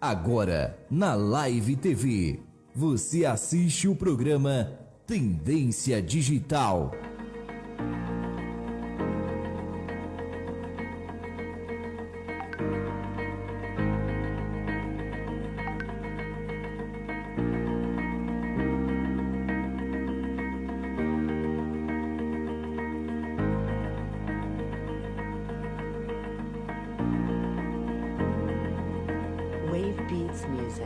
Agora, na Live TV, você assiste o programa Tendência Digital. Wave Beats Music.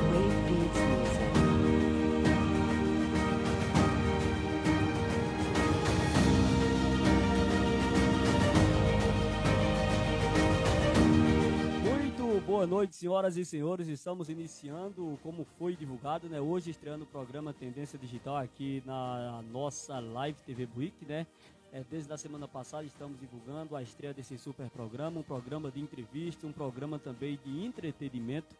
Wave Beats Music. Muito boa noite, senhoras e senhores. Estamos iniciando, como foi divulgado, né? Hoje estreando o programa Tendência Digital aqui na nossa Live TV Buick, né? Desde a semana passada estamos divulgando a estreia desse super programa, um programa de entrevista, um programa também de entretenimento.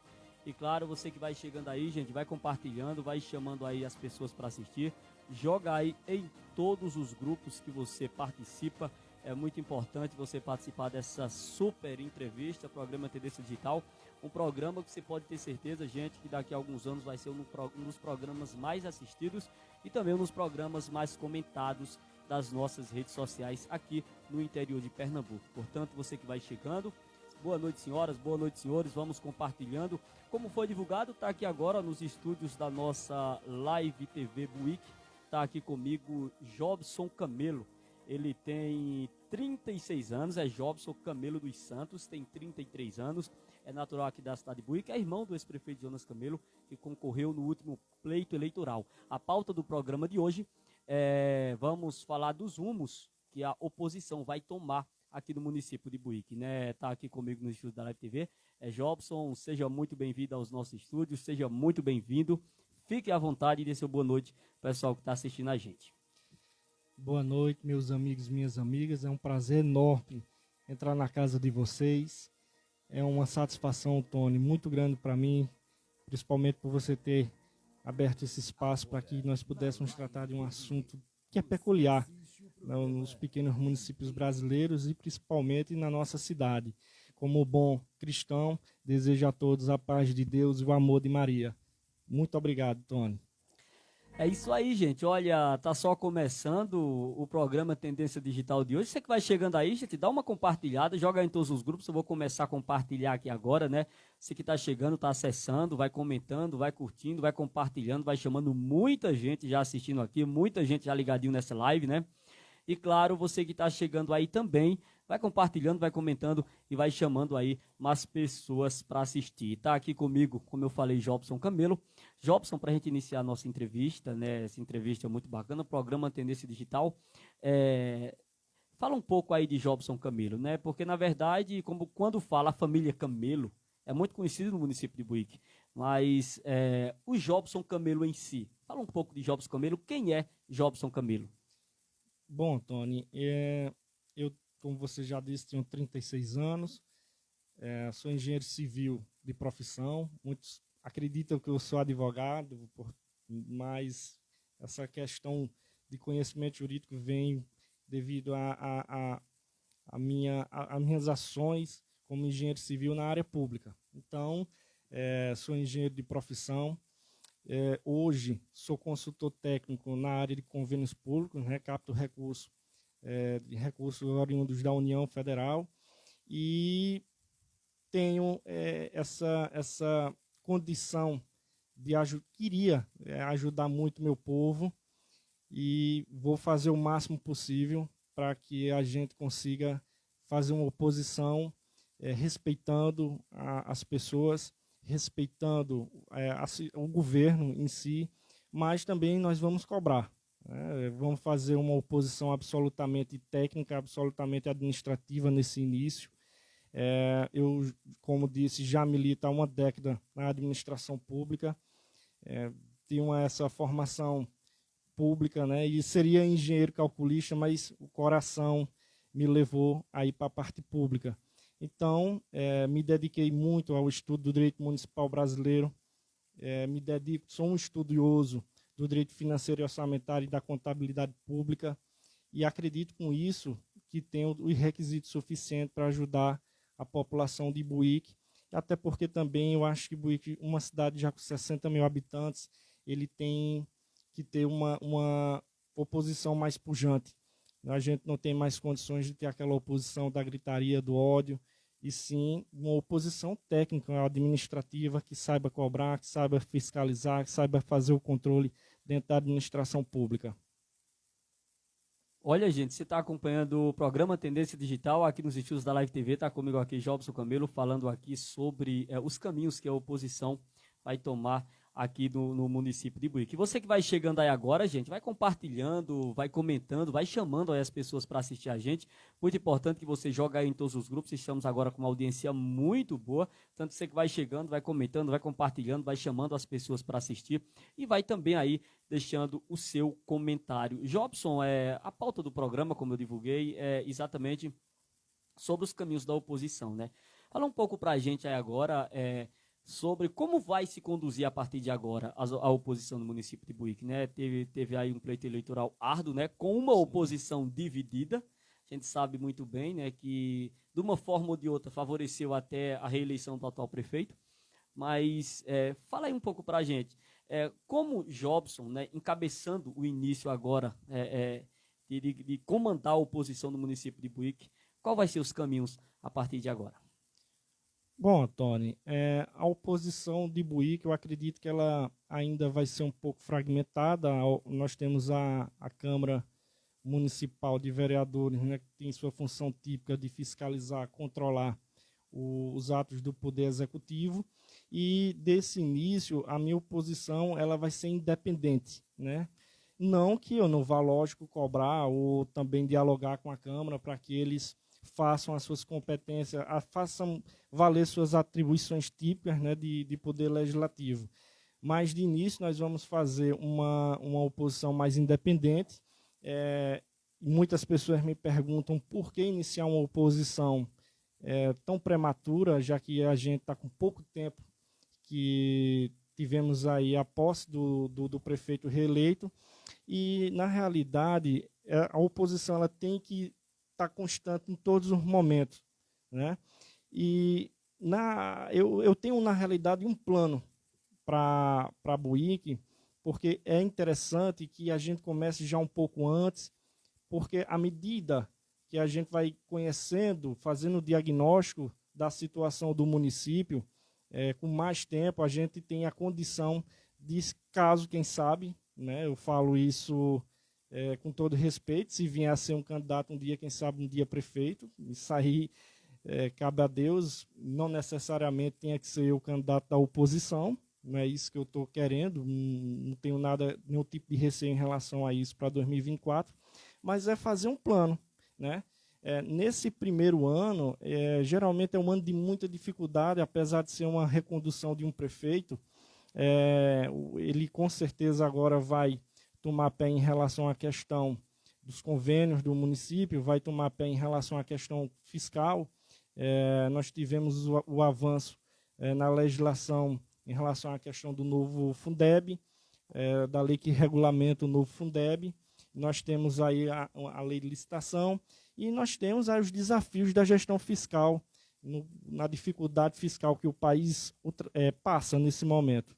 E claro, você que vai chegando aí, gente, vai compartilhando, vai chamando aí as pessoas para assistir. Joga aí em todos os grupos que você participa. É muito importante você participar dessa super entrevista, programa Tendência Digital. Um programa que você pode ter certeza, gente, que daqui a alguns anos vai ser um dos programas mais assistidos e também um dos programas mais comentados das nossas redes sociais aqui no interior de Pernambuco. Portanto, você que vai chegando, boa noite, senhoras, boa noite, senhores. Vamos compartilhando. Como foi divulgado, está aqui agora nos estúdios da nossa Live TV Buick. Está aqui comigo Jobson Camelo. Ele tem 36 anos, é Jobson Camelo dos Santos, tem 33 anos, é natural aqui da cidade de Buick, é irmão do ex-prefeito Jonas Camelo, que concorreu no último pleito eleitoral. A pauta do programa de hoje vamos falar dos rumos que a oposição vai tomar aqui no município de Buick, né? Tá aqui comigo no estúdio da Live TV, Jobson, seja muito bem-vindo aos nossos estúdios, seja muito bem-vindo, fique à vontade e dê seu boa noite, pessoal que está assistindo a gente. Boa noite, meus amigos e minhas amigas. É um prazer enorme entrar na casa de vocês. É uma satisfação, Tony, muito grande para mim, principalmente por você ter aberto esse espaço para que nós pudéssemos tratar de um assunto que é peculiar nos pequenos municípios brasileiros e principalmente na nossa cidade. Como bom cristão, desejo a todos a paz de Deus e o amor de Maria. Muito obrigado, Tony. É isso aí, gente. Olha, tá só começando o programa Tendência Digital de hoje. Você que vai chegando aí, gente, dá uma compartilhada, joga em todos os grupos. Eu vou começar a compartilhar aqui agora, né? Você que tá chegando, tá acessando, vai comentando, vai curtindo, vai compartilhando, vai chamando muita gente já assistindo aqui, muita gente já ligadinho nessa live, né? E claro, você que está chegando aí também, vai compartilhando, vai comentando e vai chamando aí mais pessoas para assistir. Está aqui comigo, como eu falei, Jobson Camelo. Jobson, para a gente iniciar a nossa entrevista, né? Essa entrevista é muito bacana, o programa Tendência Digital. Fala um pouco aí de Jobson Camelo, né? Porque, na verdade, quando fala a família Camelo, é muito conhecido no município de Buick. Mas o Jobson Camelo em si, fala um pouco de Jobson Camelo. Quem é Jobson Camelo? Bom, Tony, eu, como você já disse, tenho 36 anos, sou engenheiro civil de profissão. Muitos acreditam que eu sou advogado, mas essa questão de conhecimento jurídico vem devido a minhas ações como engenheiro civil na área pública. Então, sou engenheiro de profissão. Hoje sou consultor técnico na área de convênios públicos, né, capto recursos oriundos da União Federal e tenho essa condição de queria ajudar muito meu povo e vou fazer o máximo possível para que a gente consiga fazer uma oposição respeitando as pessoas, respeitando o governo em si, mas também nós vamos cobrar. Vamos fazer uma oposição absolutamente técnica, absolutamente administrativa nesse início. Eu, como disse, já milito há uma década na administração pública, tenho essa formação pública, né, e seria engenheiro calculista, mas o coração me levou a ir para a parte pública. Então, me dediquei muito ao estudo do direito municipal brasileiro, sou um estudioso do direito financeiro e orçamentário e da contabilidade pública, e acredito com isso que tenho os requisitos suficientes para ajudar a população de Buíque, até porque também eu acho que Buíque, uma cidade já com 60 mil habitantes, ele tem que ter uma oposição mais pujante. A gente não tem mais condições de ter aquela oposição da gritaria, do ódio, e sim uma oposição técnica, administrativa, que saiba cobrar, que saiba fiscalizar, que saiba fazer o controle dentro da administração pública. Olha, gente, você está acompanhando o programa Tendência Digital aqui nos estúdios da Live TV, está comigo aqui Jobson Camelo, falando aqui sobre os caminhos que a oposição vai tomar aqui no município de Buíque. Você que vai chegando aí agora, gente, vai compartilhando, vai comentando, vai chamando aí as pessoas para assistir a gente. Muito importante que você joga aí em todos os grupos, estamos agora com uma audiência muito boa, tanto você que vai chegando, vai comentando, vai compartilhando, vai chamando as pessoas para assistir e vai também aí deixando o seu comentário. Jobson, a pauta do programa, como eu divulguei, é exatamente sobre os caminhos da oposição, né? Fala um pouco para a gente aí agora, sobre como vai se conduzir a partir de agora a oposição no município de Buíque, né? Teve aí um pleito eleitoral árduo, né? Com uma oposição dividida. A gente sabe muito bem, né, que de uma forma ou de outra favoreceu até a reeleição do atual prefeito. Mas fala aí um pouco para a gente, como Jobson, né, encabeçando o início agora de comandar a oposição no município de Buíque, qual vai ser os caminhos a partir de agora? Bom, Tony, a oposição de Buíque, eu acredito que ela ainda vai ser um pouco fragmentada. Nós temos a Câmara Municipal de Vereadores, né, que tem sua função típica de fiscalizar, controlar os atos do Poder Executivo. E desse início, a minha oposição ela vai ser independente, né? Não que eu não vá, lógico, cobrar ou também dialogar com a Câmara para que eles façam as suas competências, façam valer suas atribuições típicas, né, de poder legislativo. Mas, de início, nós vamos fazer uma oposição mais independente. Muitas pessoas me perguntam por que iniciar uma oposição tão prematura, já que a gente está com pouco tempo que tivemos aí a posse do prefeito reeleito. E, na realidade, a oposição ela tem que está constante em todos os momentos, né? E eu tenho, na realidade, um plano para Buíque, porque é interessante que a gente comece já um pouco antes, porque à medida que a gente vai conhecendo, fazendo o diagnóstico da situação do município, com mais tempo, a gente tem a condição de, caso, quem sabe, né? Eu falo isso com todo respeito, se vier a ser um candidato um dia, quem sabe um dia prefeito, isso aí cabe a Deus, não necessariamente tenha que ser o candidato da oposição, não é isso que eu estou querendo, não tenho nenhum tipo de receio em relação a isso para 2024, mas é fazer um plano, né? Nesse primeiro ano, geralmente é um ano de muita dificuldade, apesar de ser uma recondução de um prefeito, ele com certeza agora vai tomar pé em relação à questão dos convênios do município, vai tomar pé em relação à questão fiscal. Nós tivemos o avanço na legislação em relação à questão do novo Fundeb, da lei que regulamenta o novo Fundeb. Nós temos aí a lei de licitação e nós temos aí os desafios da gestão fiscal, na dificuldade fiscal que o país passa nesse momento.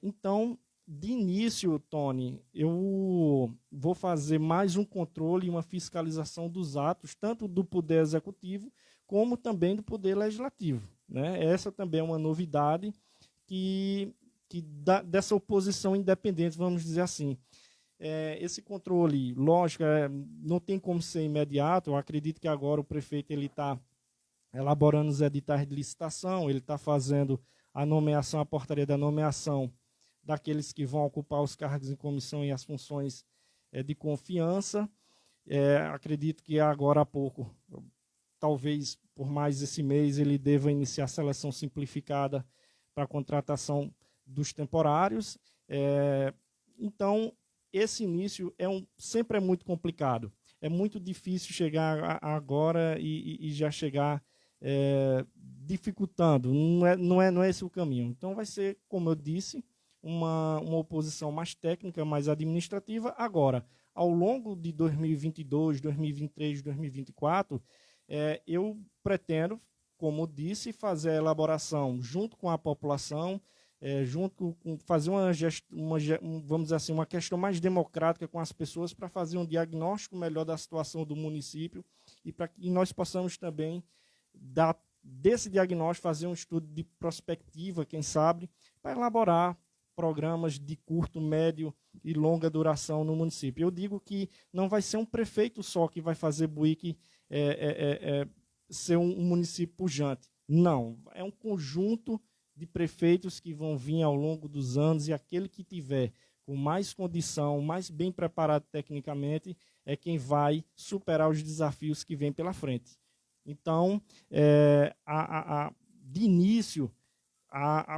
Então, de início, Tony, eu vou fazer mais um controle e uma fiscalização dos atos, tanto do Poder Executivo como também do Poder Legislativo, né? Essa também é uma novidade dessa oposição independente, vamos dizer assim. Esse controle, lógico, não tem como ser imediato. Eu acredito que agora o prefeito está elaborando os editais de licitação, ele está fazendo a portaria da nomeação daqueles que vão ocupar os cargos em comissão e as funções de confiança. Acredito que agora há pouco, talvez por mais esse mês, ele deva iniciar a seleção simplificada para a contratação dos temporários. Então, esse início sempre é muito complicado. É muito difícil chegar agora e já chegar dificultando. Não é esse o caminho. Então, vai ser, como eu disse, uma oposição mais técnica, mais administrativa. Agora, ao longo de 2022, 2023, 2024, eu pretendo, como eu disse, fazer a elaboração junto com a população, fazer vamos dizer assim, uma questão mais democrática com as pessoas para fazer um diagnóstico melhor da situação do município e para que nós possamos também, desse diagnóstico, fazer um estudo de prospectiva, quem sabe, para elaborar programas de curto, médio e longa duração no município. Eu digo que não vai ser um prefeito só que vai fazer Buíque ser um município pujante. Não, é um conjunto de prefeitos que vão vir ao longo dos anos, e aquele que tiver com mais condição, mais bem preparado tecnicamente, é quem vai superar os desafios que vêm pela frente. Então, de início,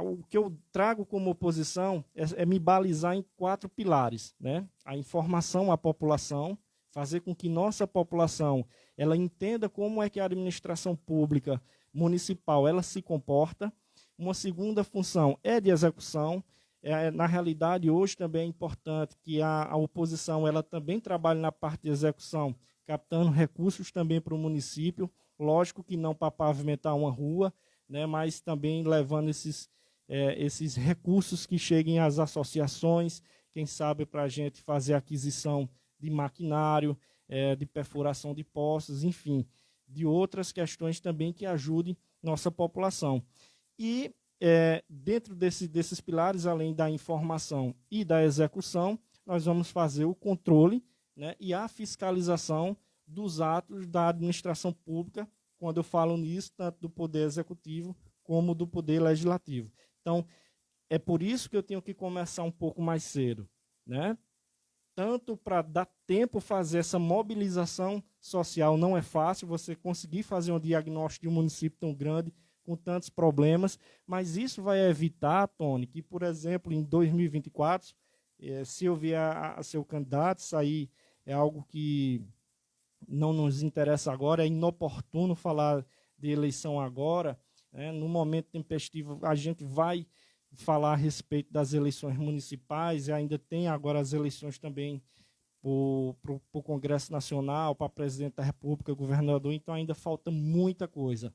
o que eu trago como oposição é me balizar em 4 pilares, né? A informação à população, fazer com que nossa população ela entenda como é que a administração pública municipal ela se comporta. Uma segunda função é de execução. Na realidade, hoje também é importante que a oposição ela também trabalhe na parte de execução, captando recursos também para o município. Lógico que não para pavimentar uma rua, né, mas também levando esses recursos que cheguem às associações, quem sabe para a gente fazer aquisição de maquinário, de perfuração de poços, enfim, de outras questões também que ajudem nossa população. E dentro desses pilares, além da informação e da execução, nós vamos fazer o controle, né, e a fiscalização dos atos da administração pública, quando eu falo nisso, tanto do Poder Executivo como do Poder Legislativo. Então, é por isso que eu tenho que começar um pouco mais cedo, né? Tanto para dar tempo fazer essa mobilização social, não é fácil você conseguir fazer um diagnóstico de um município tão grande, com tantos problemas, mas isso vai evitar, Tony, que, por exemplo, em 2024, se eu vier a ser o candidato, isso aí é algo que não nos interessa agora, é inoportuno falar de eleição agora, né? No momento tempestivo, a gente vai falar a respeito das eleições municipais, e ainda tem agora as eleições também para o Congresso Nacional, para presidente da República, governador, então ainda falta muita coisa.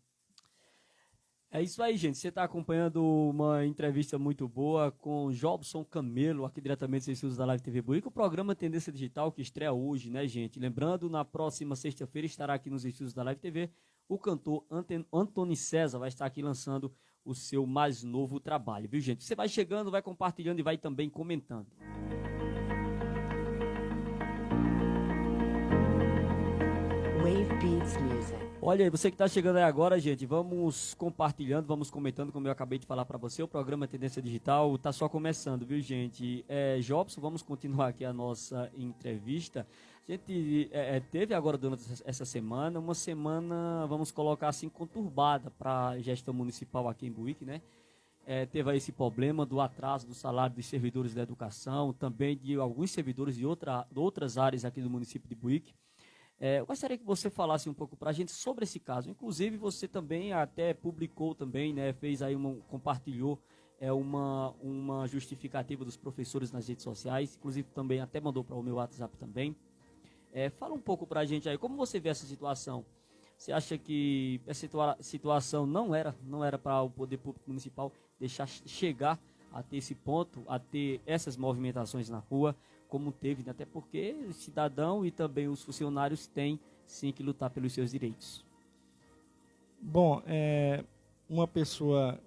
É isso aí, gente. Você está acompanhando uma entrevista muito boa com Jobson Camelo, aqui diretamente dos estúdios da Live TV Buíque, o programa Tendência Digital que estreia hoje, né, gente? Lembrando, na próxima sexta-feira estará aqui nos estúdios da Live TV o cantor Antony César, vai estar aqui lançando o seu mais novo trabalho, viu, gente? Você vai chegando, vai compartilhando e vai também comentando. Wave Beats Music. Olha aí, você que está chegando aí agora, gente, vamos compartilhando, vamos comentando, como eu acabei de falar para você, o programa Tendência Digital está só começando, viu, gente? Jobson, vamos continuar aqui a nossa entrevista. A gente teve agora, durante essa semana, uma semana, vamos colocar assim, conturbada para a gestão municipal aqui em Buíque, né? Teve aí esse problema do atraso do salário dos servidores da educação, também de alguns servidores de outras áreas aqui do município de Buíque. Eu gostaria que você falasse um pouco para a gente sobre esse caso. Inclusive, você também até publicou também, né, fez aí compartilhou uma justificativa dos professores nas redes sociais. Inclusive, também até mandou para o meu WhatsApp também. Fala um pouco para a gente aí, como você vê essa situação? Você acha que essa situação não era para o Poder Público Municipal deixar chegar a ter esse ponto, a ter essas movimentações na rua, como teve, né? Até porque o cidadão e também os funcionários têm sim que lutar pelos seus direitos. Bom, uma pessoa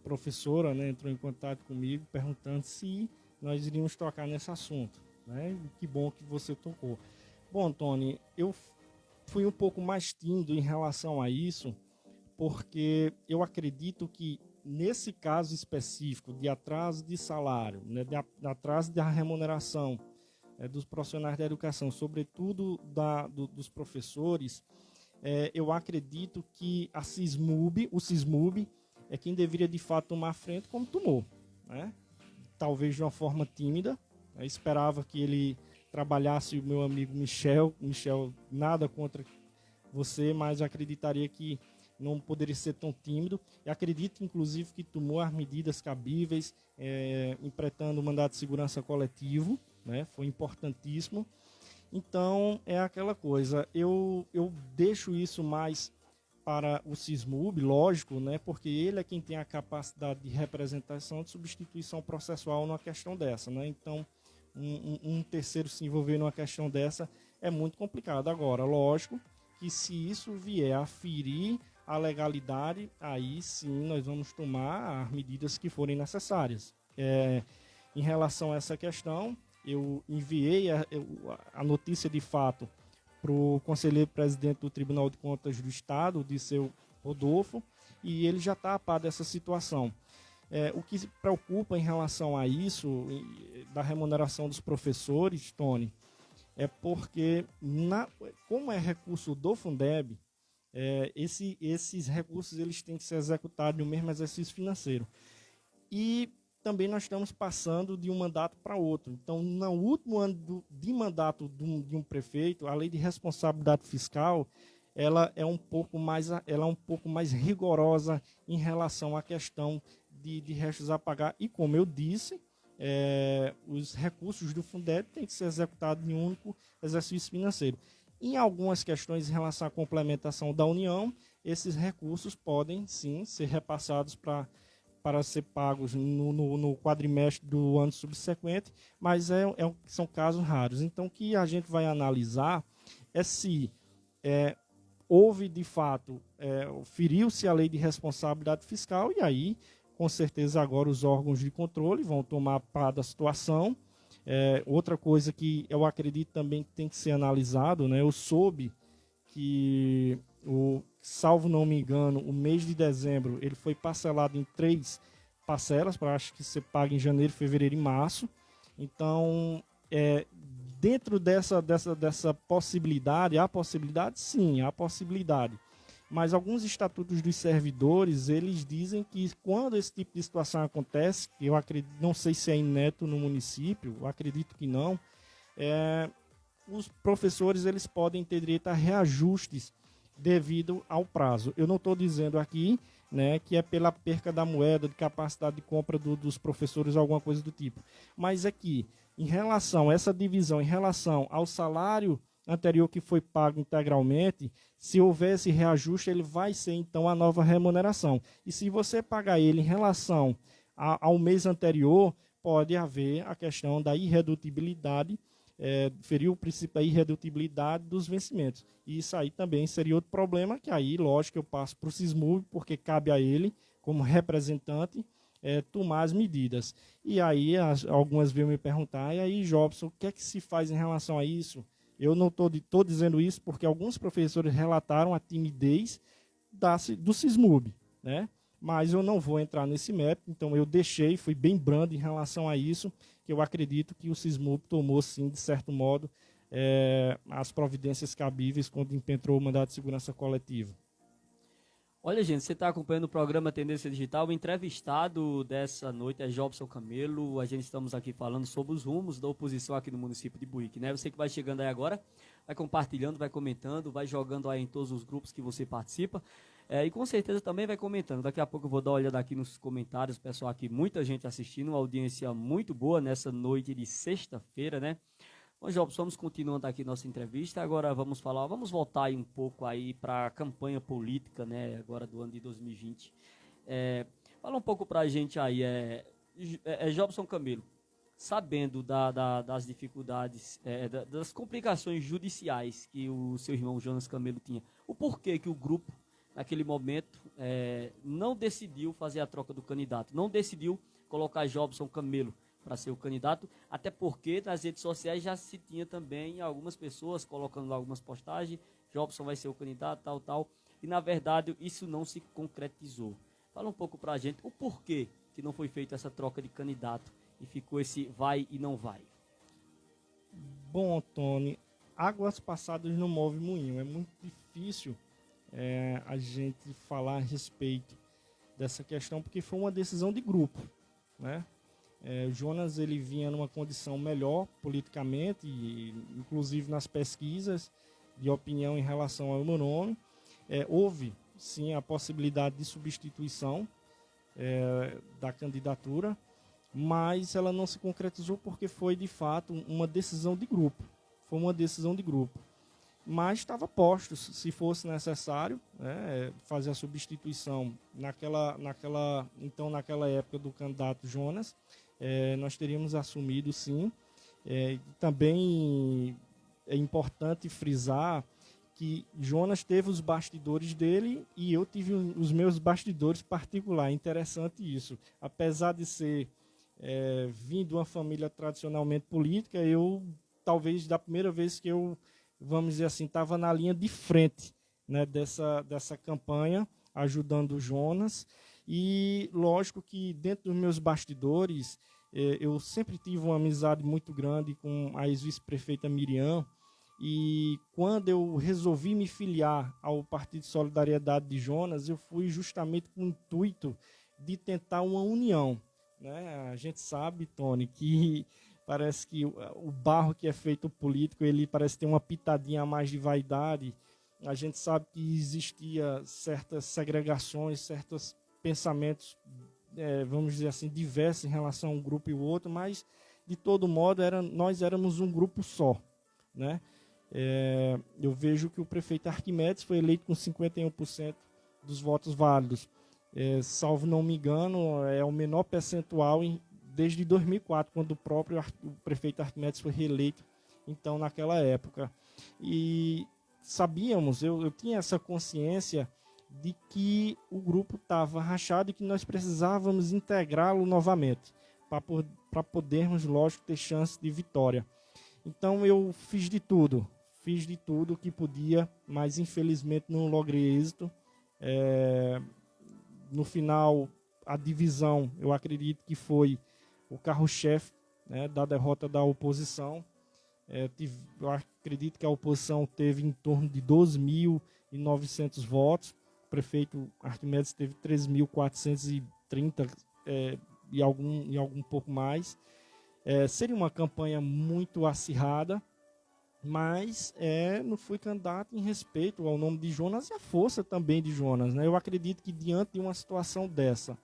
professora, né, entrou em contato comigo perguntando se nós iríamos tocar nesse assunto, né? Que bom que você tocou. Bom, Tony, eu fui um pouco mais tímido em relação a isso, porque eu acredito que nesse caso específico de atraso de salário, né, de atraso da remuneração dos profissionais da educação, sobretudo dos professores, eu acredito que o SISMUB é quem deveria de fato tomar a frente como tomou, né? Talvez de uma forma tímida. Eu esperava que ele trabalhasse o meu amigo Michel, nada contra você, mas eu acreditaria que não poderia ser tão tímido. E acredito, inclusive, que tomou as medidas cabíveis, empretando o mandato de segurança coletivo, né? Foi importantíssimo. Então, é aquela coisa, eu deixo isso mais para o SISMUB, lógico, né? Porque ele é quem tem a capacidade de representação, de substituição processual numa questão dessa, né? Então, um terceiro se envolver numa questão dessa é muito complicado. Agora, lógico que se isso vier a ferir a legalidade, aí sim nós vamos tomar as medidas que forem necessárias. Em relação a essa questão, eu enviei a notícia de fato para o conselheiro presidente do Tribunal de Contas do Estado, o Disseu Rodolfo, e ele já está a par dessa situação. O que se preocupa em relação a isso, da remuneração dos professores, Tony, é porque, como é recurso do Fundeb, esses recursos eles têm que ser executados no mesmo exercício financeiro. E também nós estamos passando de um mandato para outro. Então, no último ano de mandato de um prefeito, a lei de responsabilidade fiscal, ela é um pouco mais rigorosa em relação à questão de restos a pagar. E, como eu disse, os recursos do Fundeb têm que ser executados em um único exercício financeiro. Em algumas questões em relação à complementação da União, esses recursos podem, sim, ser repassados para ser pagos no quadrimestre do ano subsequente, mas são casos raros. Então, o que a gente vai analisar é se houve, de fato, feriu-se a lei de responsabilidade fiscal, e aí, com certeza, agora os órgãos de controle vão tomar par da situação. Outra coisa que eu acredito também que tem que ser analisado, né, eu soube que salvo não me engano, o mês de dezembro ele foi parcelado em 3 parcelas, para acho que ser pago em janeiro, fevereiro e março. Então, dentro dessa possibilidade, há possibilidade? Sim, há possibilidade. Mas alguns estatutos dos servidores, eles dizem que quando esse tipo de situação acontece, eu acredito, não sei se é inédito no município, eu acredito que não, os professores eles podem ter direito a reajustes devido ao prazo. Eu não estou dizendo aqui, né, que é pela perca da moeda, de capacidade de compra dos professores, alguma coisa do tipo. Mas é que, em relação a essa divisão, em relação ao salário anterior que foi pago integralmente, se houver esse reajuste, ele vai ser, então, a nova remuneração. E se você pagar ele em relação ao mês anterior, pode haver a questão da irredutibilidade, ferir o princípio da irredutibilidade dos vencimentos. E isso aí também seria outro problema, que aí, lógico, eu passo para o SISMUB, porque cabe a ele, como representante, tomar as medidas. E aí, algumas veio me perguntar, e aí, Jobson, o que é que se faz em relação a isso? Eu não estou dizendo isso porque alguns professores relataram a timidez do SISMUB, né? Mas eu não vou entrar nesse mérito, então eu fui bem brando em relação a isso, que eu acredito que o SISMUB tomou, sim, de certo modo, as providências cabíveis quando impetrou o mandato de segurança coletiva. Olha, gente, você está acompanhando o programa Tendência Digital. O entrevistado dessa noite é Jobson Camelo. A gente estamos aqui falando sobre os rumos da oposição aqui no município de Buíque, né? Você que vai chegando aí agora, vai compartilhando, vai comentando, vai jogando aí em todos os grupos que você participa. E com certeza também vai comentando. Daqui a pouco eu vou dar uma olhada aqui nos comentários, pessoal aqui, muita gente assistindo, uma audiência muito boa nessa noite de sexta-feira, né? Bom, Jobson, vamos continuando aqui nossa entrevista. Agora vamos voltar aí um pouco aí para a campanha política, né, agora do ano de 2020. Fala um pouco para a gente aí, Jobson Camelo, sabendo das dificuldades, das complicações judiciais que o seu irmão Jonas Camelo tinha, o porquê que o grupo naquele momento, não decidiu fazer a troca do candidato, não decidiu colocar Jobson Camelo para ser o candidato, até porque nas redes sociais já se tinha também algumas pessoas colocando lá algumas postagens, Jobson vai ser o candidato, tal, e na verdade isso não se concretizou. Fala um pouco para a gente o porquê que não foi feita essa troca de candidato e ficou esse vai e não vai. Bom, Tony, águas passadas não movem moinho. É muito difícil a gente falar a respeito dessa questão, porque foi uma decisão de grupo, né? O Jonas ele vinha numa condição melhor politicamente, e, inclusive nas pesquisas de opinião em relação ao meu nome. Houve, sim, a possibilidade de substituição da candidatura, mas ela não se concretizou porque foi, de fato, uma decisão de grupo. Foi uma decisão de grupo. Mas estava posto, se fosse necessário, fazer a substituição naquela época do candidato Jonas, nós teríamos assumido, sim. Também é importante frisar que Jonas teve os bastidores dele e eu tive os meus bastidores particulares. Interessante isso. Apesar de ser vim de uma família tradicionalmente política, eu, talvez, da primeira vez que eu, vamos dizer assim, estava na linha de frente, né, dessa campanha, ajudando o Jonas. E, lógico que dentro dos meus bastidores, eu sempre tive uma amizade muito grande com a ex-vice-prefeita Miriam, e quando eu resolvi me filiar ao Partido de Solidariedade de Jonas, eu fui justamente com o intuito de tentar uma união, né? A gente sabe, Tony, que parece que o barro que é feito político, ele parece ter uma pitadinha a mais de vaidade. A gente sabe que existia certas segregações, certos pensamentos, vamos dizer assim, diversos em relação a um grupo e o outro, mas, de todo modo, nós éramos um grupo só, né? Eu vejo que o prefeito Arquimedes foi eleito com 51% dos votos válidos. Salvo não me engano, é o menor percentual desde 2004, quando o prefeito Arquimedes foi reeleito, então, naquela época. E sabíamos, eu tinha essa consciência de que o grupo estava rachado e que nós precisávamos integrá-lo novamente, para podermos, lógico, ter chance de vitória. Então eu fiz de tudo que podia, mas infelizmente não logrei êxito. No final, a divisão, eu acredito que foi o carro-chefe, né, da derrota da oposição. Eu acredito que a oposição teve em torno de 12.900 votos. O prefeito Arquimedes teve 13.430 e algum pouco mais. Seria uma campanha muito acirrada, mas não fui candidato em respeito ao nome de Jonas e à força também de Jonas, né? Eu acredito que diante de uma situação dessa,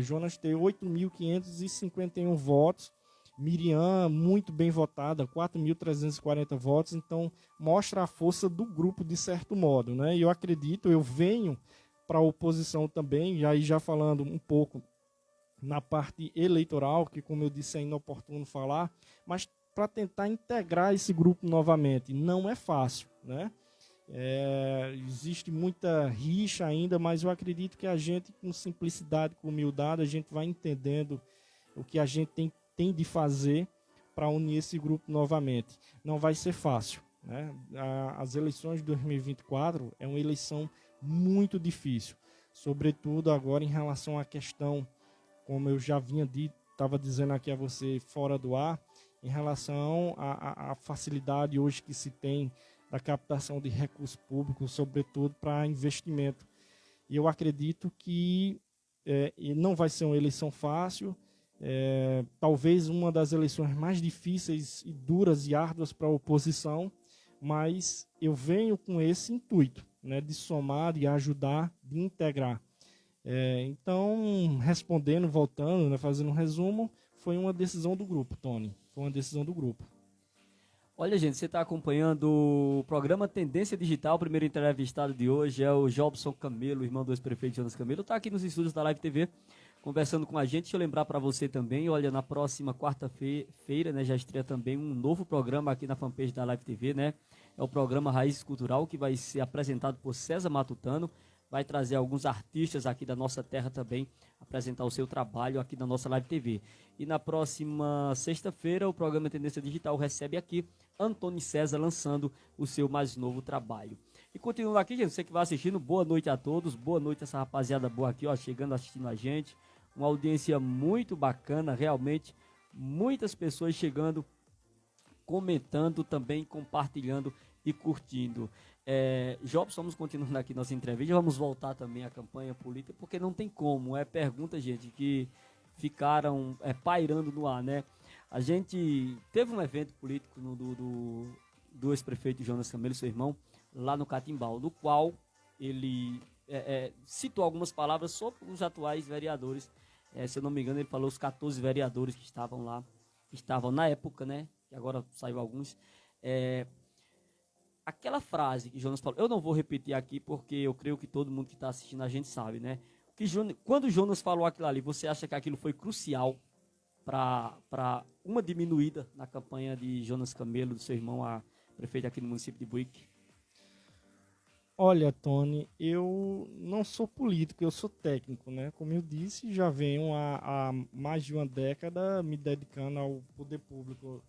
Jonas tem 8.551 votos, Miriam muito bem votada, 4.340 votos, então mostra a força do grupo de certo modo, né? E eu venho para a oposição também, e aí já falando um pouco na parte eleitoral, que, como eu disse, é inoportuno falar, mas para tentar integrar esse grupo novamente. Não é fácil, né? Existe muita rixa ainda, mas eu acredito que a gente, com simplicidade, com humildade, a gente vai entendendo o que a gente tem de fazer para unir esse grupo novamente. Não vai ser fácil, né? As eleições de 2024 é uma eleição muito difícil, sobretudo agora em relação à questão, como eu já estava dizendo aqui a você fora do ar, em relação à facilidade hoje que se tem da captação de recursos públicos, sobretudo para investimento. E eu acredito que não vai ser uma eleição fácil, talvez uma das eleições mais difíceis e duras e árduas para a oposição, mas eu venho com esse intuito, né, de somar, de ajudar, de integrar. Então, voltando, né, fazendo um resumo, foi uma decisão do grupo, Tony. Foi uma decisão do grupo. Olha, gente, você está acompanhando o programa Tendência Digital. O primeiro entrevistado de hoje é o Jobson Camelo, irmão do ex-prefeito Jonas Camelo. Está aqui nos estúdios da Live TV, conversando com a gente. Deixa eu lembrar para você também, olha, na próxima quarta-feira, né, já estreia também um novo programa aqui na fanpage da Live TV, né? É o programa Raiz Cultural, que vai ser apresentado por César Matutano. vai trazer alguns artistas aqui da nossa terra também, apresentar o seu trabalho aqui na nossa Live TV. E na próxima sexta-feira, o programa Tendência Digital recebe aqui Antônio César lançando o seu mais novo trabalho. E continuando aqui, gente, você que vai assistindo, boa noite a todos, boa noite essa rapaziada boa aqui, ó, chegando, assistindo a gente. Uma audiência muito bacana, realmente, muitas pessoas chegando, comentando também, compartilhando e curtindo. Jobson, vamos continuando aqui nossa entrevista, vamos voltar também à campanha política, porque não tem como, pergunta, gente, que ficaram pairando no ar, né? A gente teve um evento político do ex-prefeito Jonas Camelo, seu irmão, lá no Catimbau, no qual ele citou algumas palavras sobre os atuais vereadores. Se eu não me engano, ele falou os 14 vereadores que estavam lá, que estavam na época, né? Que agora saiu alguns. Aquela frase que Jonas falou, eu não vou repetir aqui porque eu creio que todo mundo que está assistindo a gente sabe, né? Quando Jonas falou aquilo ali, você acha que aquilo foi crucial para uma diminuída na campanha de Jonas Camelo, do seu irmão, a prefeito aqui no município de Buíque? Olha, Tony, eu não sou político, eu sou técnico, né? Como eu disse, já venho há mais de uma década me dedicando ao poder público.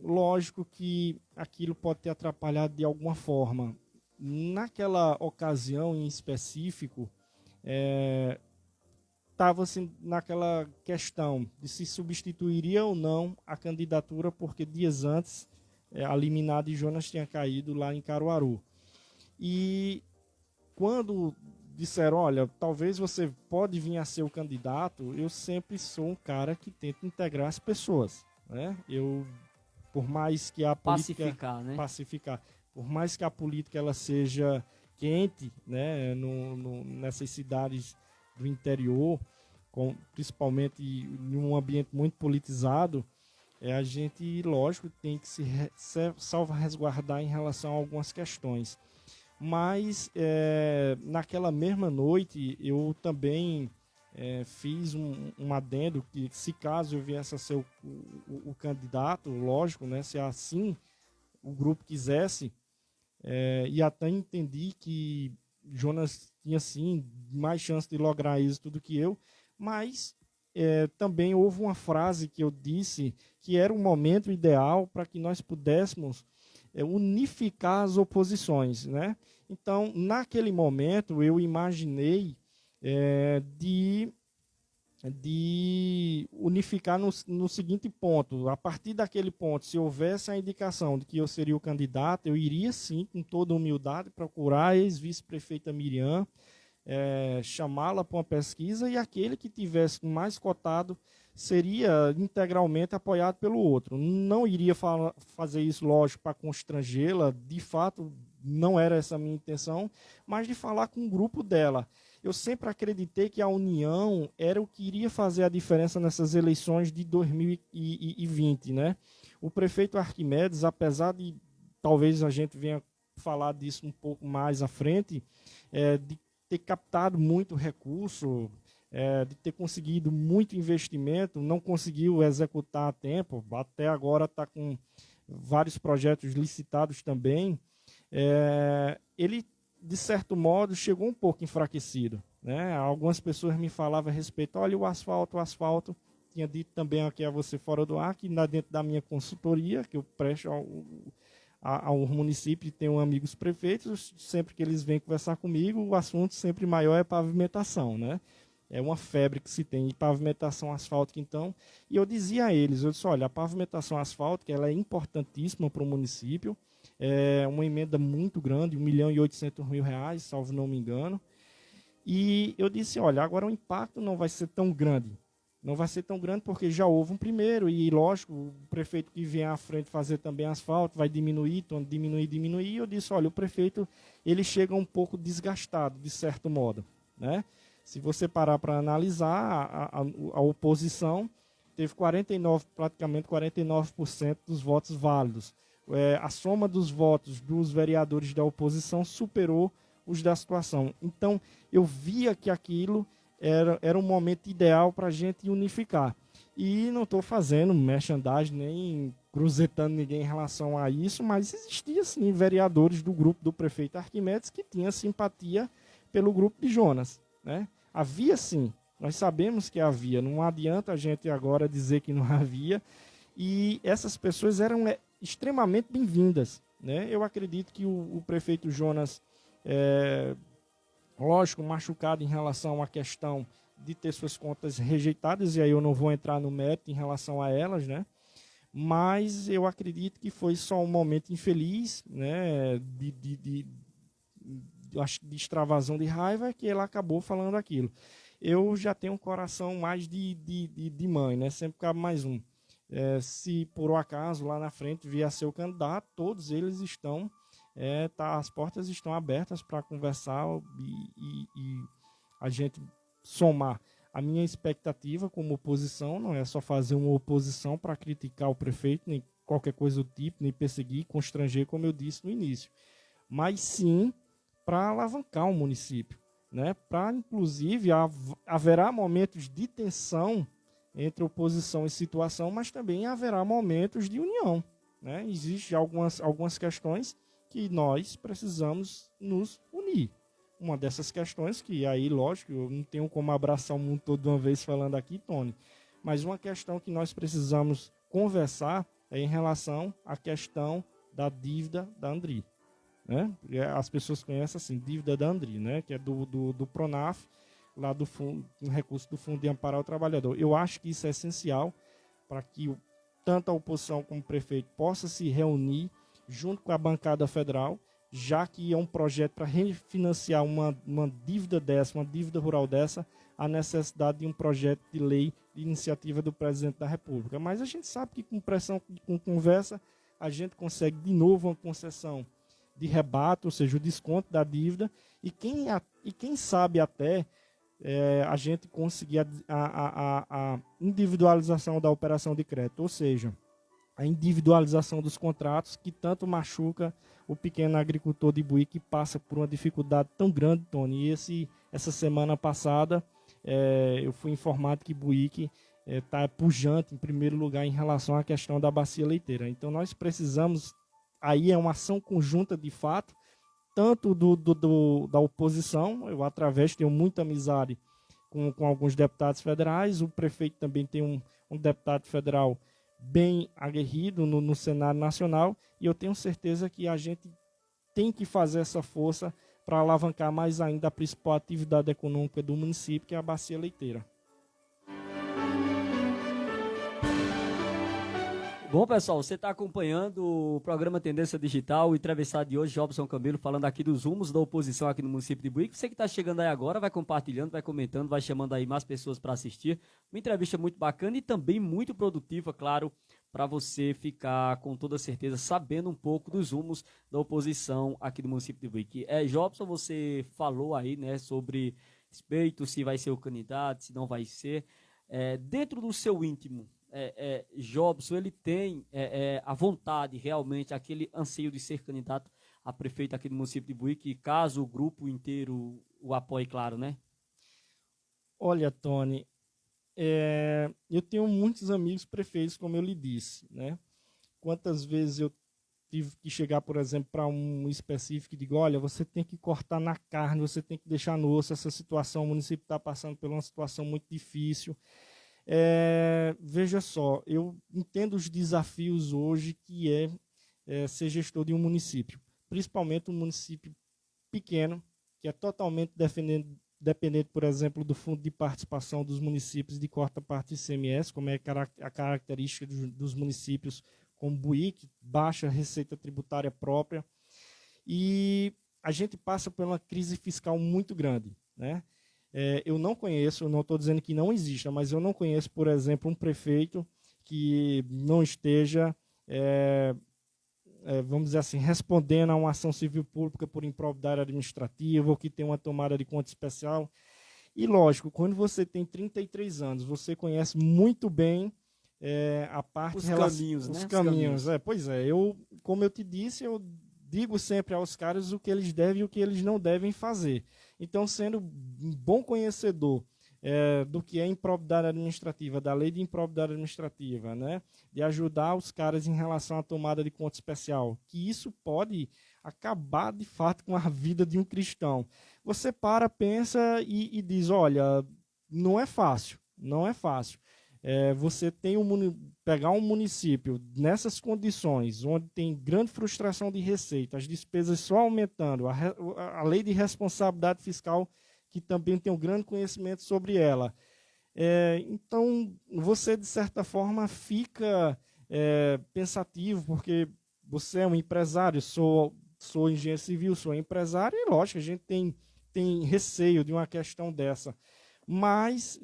Lógico que aquilo pode ter atrapalhado de alguma forma. Naquela ocasião em específico, estava-se naquela questão de se substituiria ou não a candidatura, porque dias antes a liminar de Jonas tinha caído lá em Caruaru. E quando disseram, olha, talvez você pode vir a ser o candidato, eu sempre sou um cara que tenta integrar as pessoas, né? Por mais que a política... Pacificar. Por mais que a política ela seja quente, né, nessas cidades do interior, principalmente em um ambiente muito politizado, a gente, lógico, tem que se salvaguardar em relação a algumas questões. Mas naquela mesma noite eu também fiz um adendo que, se caso eu viesse a ser o candidato, lógico, né, se assim o grupo quisesse, e até entendi que Jonas tinha sim mais chance de lograr êxito do que eu, mas também houve uma frase que eu disse que era um momento ideal para que nós pudéssemos unificar as oposições, né? Então, naquele momento, eu imaginei de unificar no seguinte ponto. A partir daquele ponto, se houvesse a indicação de que eu seria o candidato, eu iria sim, com toda humildade, procurar a ex-vice-prefeita Miriam, chamá-la para uma pesquisa, e aquele que tivesse mais cotado seria integralmente apoiado pelo outro. Não iria fazer isso, lógico, para constrangê-la, de fato não era essa a minha intenção, mas de falar com o grupo dela. Eu sempre acreditei que a união era o que iria fazer a diferença nessas eleições de 2020, né? O prefeito Arquimedes, apesar de talvez a gente venha falar disso um pouco mais à frente, de ter captado muito recurso, de ter conseguido muito investimento, não conseguiu executar a tempo, até agora está com vários projetos licitados também, ele, de certo modo, chegou um pouco enfraquecido, né? Algumas pessoas me falavam a respeito, olha o asfalto, tinha dito também aqui a você fora do ar, que dentro da minha consultoria, que eu presto ao município, tenho amigos prefeitos, sempre que eles vêm conversar comigo, o assunto sempre maior é pavimentação, né? É uma febre que se tem, e pavimentação asfáltica, então. E eu dizia a eles, eu disse, olha, a pavimentação asfáltica ela é importantíssima para o município, é uma emenda muito grande, R$1.800.000, salvo não me engano. E eu disse, olha, agora o impacto não vai ser tão grande. Não vai ser tão grande porque já houve um primeiro, e lógico, o prefeito que vier à frente fazer também asfalto vai diminuir, diminuir. E eu disse, olha, o prefeito ele chega um pouco desgastado, de certo modo, né? Se você parar para analisar, a oposição teve praticamente 49% dos votos válidos. A soma dos votos dos vereadores da oposição superou os da situação. Então, eu via que aquilo era um momento ideal para a gente unificar. E não estou fazendo merchandising, nem cruzetando ninguém em relação a isso, mas existia, sim, vereadores do grupo do prefeito Arquimedes que tinham simpatia pelo grupo de Jonas, né? Havia sim, nós sabemos que havia, não adianta a gente agora dizer que não havia, e essas pessoas eram extremamente bem-vindas, né? Eu acredito que o prefeito Jonas, lógico, machucado em relação à questão de ter suas contas rejeitadas, e aí eu não vou entrar no mérito em relação a elas, né? Mas eu acredito que foi só um momento infeliz, né? Acho que de extravasão de raiva, que ele acabou falando aquilo. Eu já tenho um coração mais de mãe, né? Sempre cabe mais um. Se por um acaso lá na frente vier a ser o candidato, todos eles estão, as portas estão abertas para conversar e a gente somar. A minha expectativa como oposição não é só fazer uma oposição para criticar o prefeito, nem qualquer coisa do tipo, nem perseguir, constranger, como eu disse no início, mas sim para alavancar o município, né? Para, inclusive, haverá momentos de tensão entre oposição e situação, mas também haverá momentos de união, né? Existem algumas questões que nós precisamos nos unir. Uma dessas questões que aí, lógico, eu não tenho como abraçar o mundo todo de uma vez falando aqui, Tony, mas uma questão que nós precisamos conversar é em relação à questão da dívida da Andri, né? As pessoas conhecem assim, dívida da Andri, né? Que é do Pronaf, lá do fundo, um recurso do Fundo de Amparo ao Trabalhador. Eu acho que isso é essencial para que tanto a oposição como o prefeito possa se reunir junto com a bancada federal, já que é um projeto para refinanciar uma dívida dessa, uma dívida rural dessa, a necessidade de um projeto de lei de iniciativa do presidente da República. Mas a gente sabe que com pressão, com conversa, a gente consegue de novo uma concessão de rebate, ou seja, o desconto da dívida, e quem sabe até a gente conseguir a individualização da operação de crédito, ou seja, a individualização dos contratos que tanto machuca o pequeno agricultor de Buíque, que passa por uma dificuldade tão grande, Tony. E essa semana passada eu fui informado que Buíque está pujante em primeiro lugar em relação à questão da bacia leiteira. Então nós precisamos, aí é uma ação conjunta de fato, tanto da oposição, eu através tenho muita amizade com alguns deputados federais, o prefeito também tem um deputado federal bem aguerrido no cenário nacional, e eu tenho certeza que a gente tem que fazer essa força para alavancar mais ainda a principal atividade econômica do município, que é a bacia leiteira. Bom, pessoal, você está acompanhando o programa Tendência Digital, o entrevistado de hoje, Jobson Camilo, falando aqui dos rumos da oposição aqui no município de Buíque. Você que está chegando aí agora, vai compartilhando, vai comentando, vai chamando aí mais pessoas para assistir. Uma entrevista muito bacana e também muito produtiva, claro, para você ficar com toda certeza sabendo um pouco dos rumos da oposição aqui no município de Buíque. Jobson, você falou aí, né, sobre respeito, se vai ser o candidato, se não vai ser. Dentro do seu íntimo, Jobson, ele tem a vontade, realmente, aquele anseio de ser candidato a prefeito aqui no município de Buíque, caso o grupo inteiro o apoie, claro, né? Olha, Tony, eu tenho muitos amigos prefeitos, como eu lhe disse, né? Quantas vezes eu tive que chegar, por exemplo, para um específico e digo, olha, você tem que cortar na carne, você tem que deixar no osso essa situação, o município está passando por uma situação muito difícil. Veja só, eu entendo os desafios hoje que ser gestor de um município, principalmente um município pequeno, que é totalmente dependente, por exemplo, do fundo de participação dos municípios de quarta parte ICMS, como é a característica dos municípios como Buíque, baixa receita tributária própria, e a gente passa por uma crise fiscal muito grande, né? Eu não estou dizendo que não exista, mas eu não conheço, por exemplo, um prefeito que não esteja, vamos dizer assim, respondendo a uma ação civil pública por improbidade administrativa ou que tem uma tomada de conta especial. E, lógico, quando você tem 33 anos, você conhece muito bem a parte... Os caminhos, né? Os caminhos. Pois é, como eu te disse, eu digo sempre aos caras o que eles devem e o que eles não devem fazer. Então, sendo um bom conhecedor do que é improbidade administrativa, da lei de improbidade administrativa, né? De ajudar os caras em relação à tomada de conta especial, que isso pode acabar de fato com a vida de um cristão. Você pensa e diz, olha, não é fácil, não é fácil. Você tem pegar um município nessas condições, onde tem grande frustração de receita, as despesas só aumentando, a lei de responsabilidade fiscal, que também tem um grande conhecimento sobre ela. Então, você, de certa forma, fica pensativo, porque você é um empresário, sou engenheiro civil, sou empresário, e lógico, a gente tem receio de uma questão dessa. Mas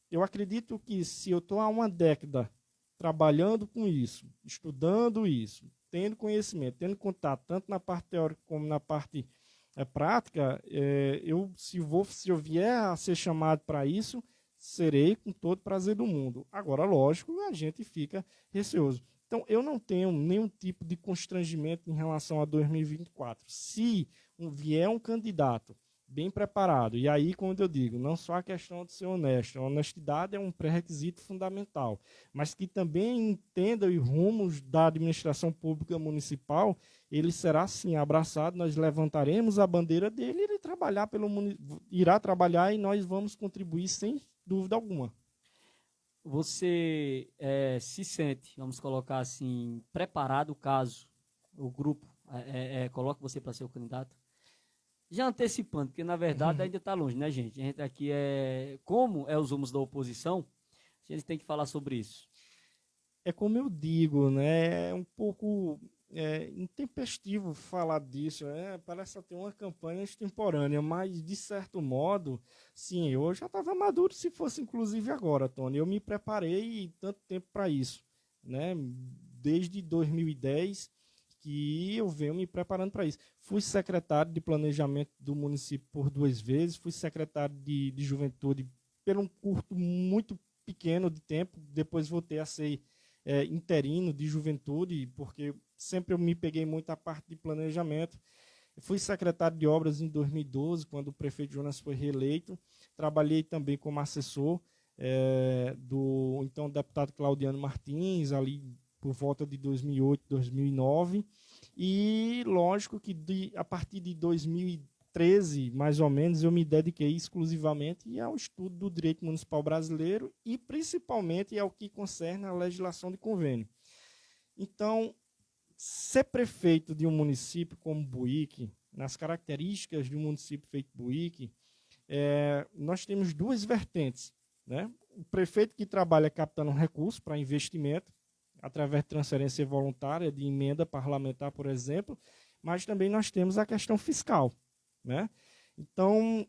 eu acredito que se eu estou há uma década trabalhando com isso, estudando isso, tendo conhecimento, tendo contato, tanto na parte teórica como na parte prática, se eu vier a ser chamado para isso, serei com todo prazer do mundo. Agora, lógico, a gente fica receoso. Então, eu não tenho nenhum tipo de constrangimento em relação a 2024. Se vier um candidato bem preparado, e aí, como eu digo, não só a questão de ser honesto, a honestidade é um pré-requisito fundamental, mas que também entenda os rumos da administração pública municipal, ele será sim abraçado, nós levantaremos a bandeira dele, ele irá trabalhar e nós vamos contribuir sem dúvida alguma. Você se sente, vamos colocar assim, preparado caso o grupo coloque você para ser o candidato? Já antecipando, porque na verdade ainda está longe, né, gente? A gente aqui como os rumos da oposição, a gente tem que falar sobre isso. É como eu digo, né? É um pouco intempestivo falar disso, parece até uma campanha extemporânea, mas de certo modo, sim, eu já estava maduro se fosse inclusive agora, Tony. Eu me preparei tanto tempo para isso, né? Desde 2010 que eu venho me preparando para isso. Fui secretário de planejamento do município por 2 vezes, fui secretário de juventude por um curto muito pequeno de tempo, depois voltei a ser interino de juventude, porque sempre eu me peguei muito a parte de planejamento. Fui secretário de obras em 2012, quando o prefeito Jonas foi reeleito. Trabalhei também como assessor do então deputado Claudiano Martins, ali por volta de 2008, 2009. E lógico que a partir de 2013, mais ou menos, eu me dediquei exclusivamente ao estudo do direito municipal brasileiro e principalmente ao que concerne a legislação de convênio. Então, ser prefeito de um município como Buíque, nas características de um município feito Buíque, nós temos 2 vertentes, né? O prefeito que trabalha captando recursos para investimento, através de transferência voluntária, de emenda parlamentar, por exemplo, mas também nós temos a questão fiscal, né? Então,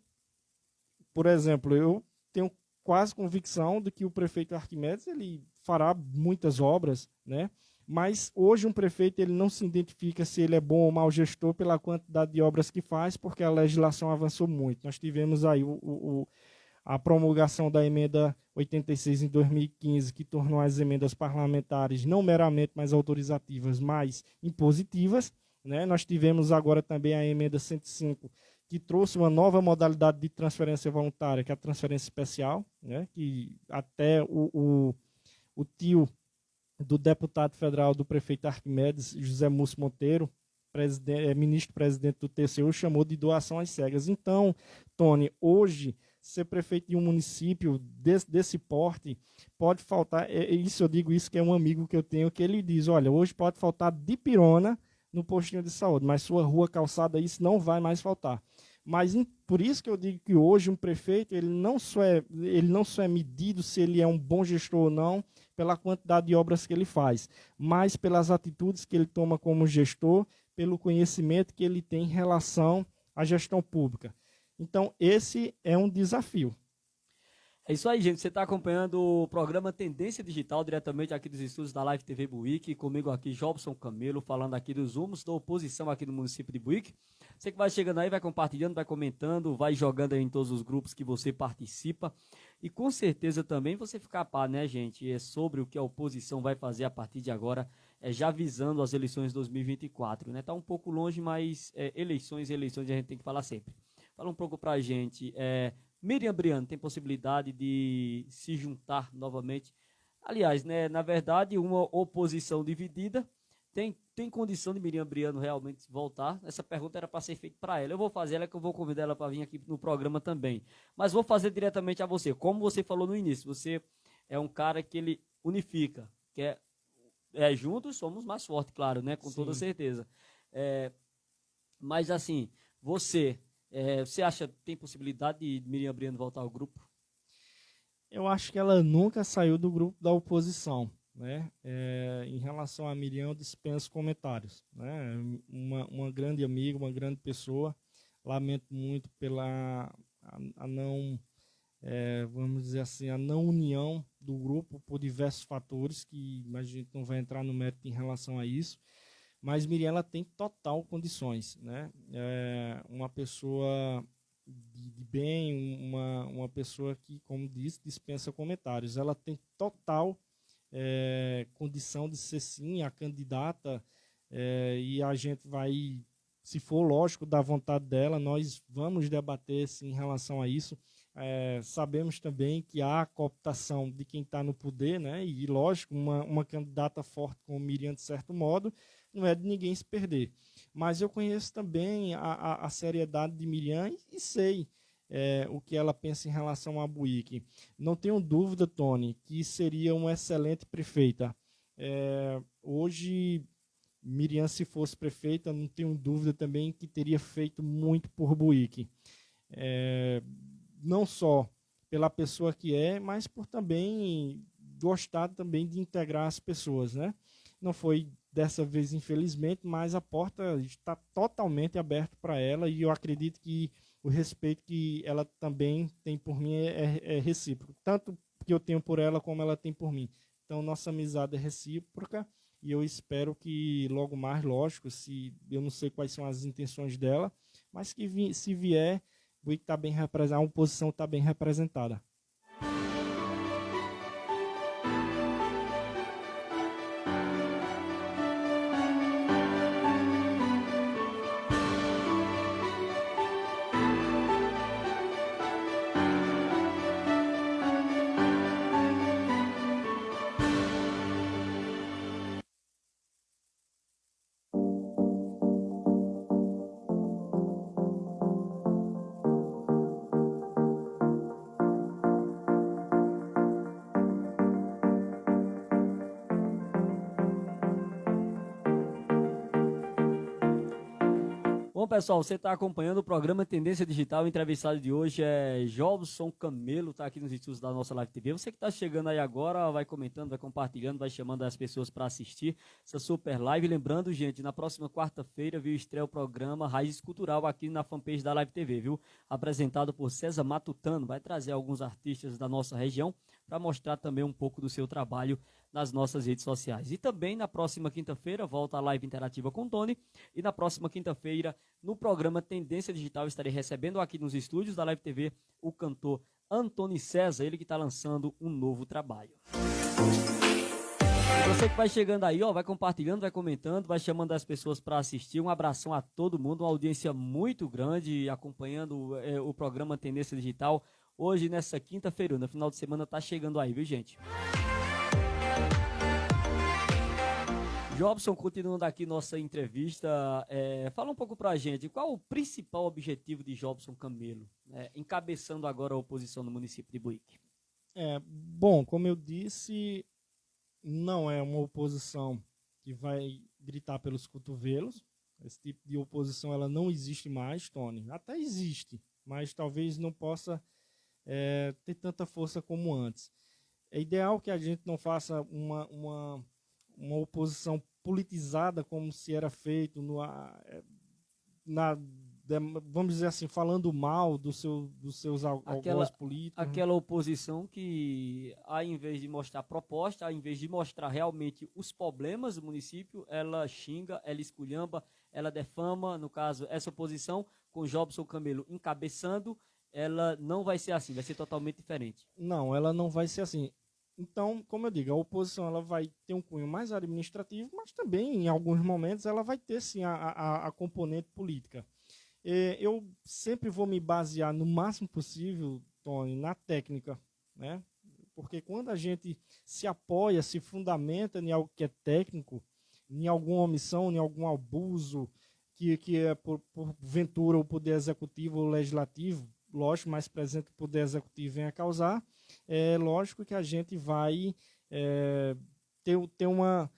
por exemplo, eu tenho quase convicção de que o prefeito Arquimedes ele fará muitas obras, né? Mas hoje um prefeito ele não se identifica se ele é bom ou mau gestor pela quantidade de obras que faz, porque a legislação avançou muito. Nós tivemos aí a promulgação da emenda 86 em 2015, que tornou as emendas parlamentares não meramente mais autorizativas, mas impositivas, né? Nós tivemos agora também a emenda 105, que trouxe uma nova modalidade de transferência voluntária, que é a transferência especial, né? Que até o tio do deputado federal do prefeito Arquimedes, José Múcio Monteiro, ministro-presidente do TCU, chamou de doação às cegas. Então, Tony, hoje, ser prefeito de um município desse porte, pode faltar, eu digo isso que é um amigo que eu tenho, que ele diz, olha, hoje pode faltar dipirona no postinho de saúde, mas sua rua, calçada, isso não vai mais faltar. Mas por isso que eu digo que hoje um prefeito, ele não só é medido se ele é um bom gestor ou não, pela quantidade de obras que ele faz, mas pelas atitudes que ele toma como gestor, pelo conhecimento que ele tem em relação à gestão pública. Então, esse é um desafio. É isso aí, gente. Você está acompanhando o programa Tendência Digital, diretamente aqui dos estúdios da Live TV Buíque. Comigo aqui, Jobson Camelo, falando aqui dos rumos da oposição aqui no município de Buíque. Você que vai chegando aí, vai compartilhando, vai comentando, vai jogando aí em todos os grupos que você participa. E com certeza também você ficar a par, né, gente? É sobre o que a oposição vai fazer a partir de agora, já visando as eleições de 2024, né? Tá um pouco longe, mas eleições a gente tem que falar sempre. Fala um pouco pra gente, Miriam Briano tem possibilidade de se juntar novamente? Aliás, né, na verdade, uma oposição dividida tem condição de Miriam Briano realmente voltar? Essa pergunta era para ser feita para ela. Eu vou fazer ela, que eu vou convidar ela para vir aqui no programa também. Mas vou fazer diretamente a você. Como você falou no início, você é um cara que ele unifica, que juntos somos mais fortes, claro, né? Com toda Sim. certeza. Mas assim, você acha que tem possibilidade de Miriam Briano voltar ao grupo? Eu acho que ela nunca saiu do grupo da oposição, né? Em relação a Miriam, eu dispenso comentários, né? Uma grande amiga, uma grande pessoa. Lamento muito pela a não, vamos dizer assim, a não união do grupo por diversos fatores que a gente não vai entrar no mérito em relação a isso. Mas Miriam, ela tem total condições, né? Uma pessoa de bem, uma pessoa que, como disse, dispensa comentários. Ela tem total condição de ser, sim, a candidata, e a gente vai, se for lógico, da vontade dela, nós vamos debater, sim, em relação a isso. Sabemos também que há a cooptação de quem está no poder, né? E, lógico, uma candidata forte como Miriam, de certo modo, não é de ninguém se perder. Mas eu conheço também a seriedade de Miriam e sei o que ela pensa em relação a Buíque. Não tenho dúvida, Tony, que seria uma excelente prefeita. Hoje, Miriam, se fosse prefeita, não tenho dúvida também que teria feito muito por Buíque. Não só pela pessoa que mas por também gostar também de integrar as pessoas, né? Não foi dessa vez, infelizmente, mas a porta está totalmente aberta para ela e eu acredito que o respeito que ela também tem por mim é recíproco, tanto que eu tenho por ela como ela tem por mim. Então, nossa amizade é recíproca e eu espero que logo mais, lógico, se eu não sei quais são as intenções dela, mas que se vier, o tá bem representado, a oposição está bem representada. Bom, pessoal, você está acompanhando o programa Tendência Digital. O entrevistado de hoje é Jobson Camelo, está aqui nos estúdios da nossa Live TV. Você que está chegando aí agora, vai comentando, vai compartilhando, vai chamando as pessoas para assistir essa super live. Lembrando, gente, na próxima quarta-feira, estreia o programa Raízes Cultural aqui na fanpage da Live TV, viu? Apresentado por César Matutano. Vai trazer alguns artistas da nossa região para mostrar também um pouco do seu trabalho nas nossas redes sociais. E também na próxima quinta-feira volta a live interativa com o Tony. E na próxima quinta-feira, no programa Tendência Digital, estarei recebendo aqui nos estúdios da Live TV o cantor Antônio César, ele que está lançando um novo trabalho. E você que vai chegando aí, ó, vai compartilhando, vai comentando, vai chamando as pessoas para assistir. Um abração a todo mundo, uma audiência muito grande acompanhando o programa Tendência Digital. Hoje, nessa quinta-feira, no final de semana, tá chegando aí, viu, gente? Jobson, continuando aqui nossa entrevista, fala um pouco pra gente, qual o principal objetivo de Jobson Camelo, encabeçando agora a oposição no município de Buíque? Bom, como eu disse, não é uma oposição que vai gritar pelos cotovelos. Esse tipo de oposição ela não existe mais, Tony. Até existe, mas talvez não possa ter tanta força como antes. É ideal que a gente não faça uma oposição politizada como se era feito vamos dizer assim, falando mal dos seus algozes políticos. Aquela oposição que, ao invés de mostrar proposta, ao invés de mostrar realmente os problemas do município, ela xinga, ela esculhamba, ela defama. No caso, essa oposição, com Jobson Camelo encabeçando, ela não vai ser assim, vai ser totalmente diferente. Não, ela não vai ser assim. Então, como eu digo, a oposição ela vai ter um cunho mais administrativo, mas também, em alguns momentos, ela vai ter, sim, a componente política. Eu sempre vou me basear no máximo possível, Tony, na técnica, né? Porque quando a gente se apoia, se fundamenta em algo que é técnico, em alguma omissão, em algum abuso, que é por ventura o Poder Executivo ou Legislativo, lógico, mais presente o Poder Executivo vem a causar, é lógico que a gente vai ter uma,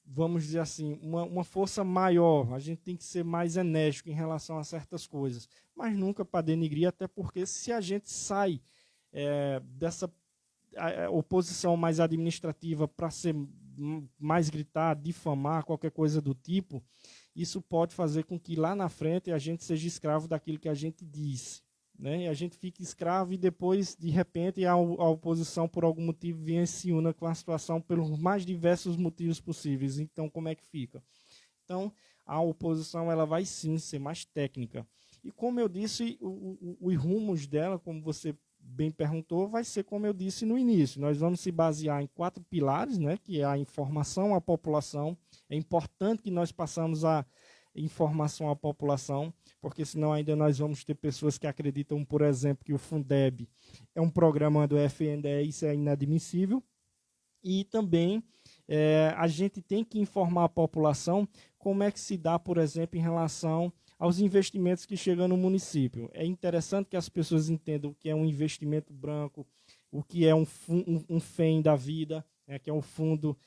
vamos dizer assim, uma força maior. A gente tem que ser mais enérgico em relação a certas coisas, mas nunca para denigrir, até porque se a gente sai dessa oposição mais administrativa para ser mais gritar, difamar, qualquer coisa do tipo, isso pode fazer com que lá na frente a gente seja escravo daquilo que a gente disse, né? E a gente fica escravo e depois, de repente, a oposição, por algum motivo, vem e se una com a situação pelos mais diversos motivos possíveis. Então, como é que fica? Então, a oposição ela vai sim ser mais técnica. E como eu disse, os rumos dela, como você bem perguntou, vai ser como eu disse no início. Nós vamos se basear em 4 pilares, né, que é a informação à população. É importante que nós passamos a informação à população, porque senão ainda nós vamos ter pessoas que acreditam, por exemplo, que o Fundeb é um programa do FNDE, isso é inadmissível. E também a gente tem que informar a população como é que se dá, por exemplo, em relação aos investimentos que chegam no município. É interessante que as pessoas entendam o que é um investimento branco, o que é um FEM da vida, que é um Fundo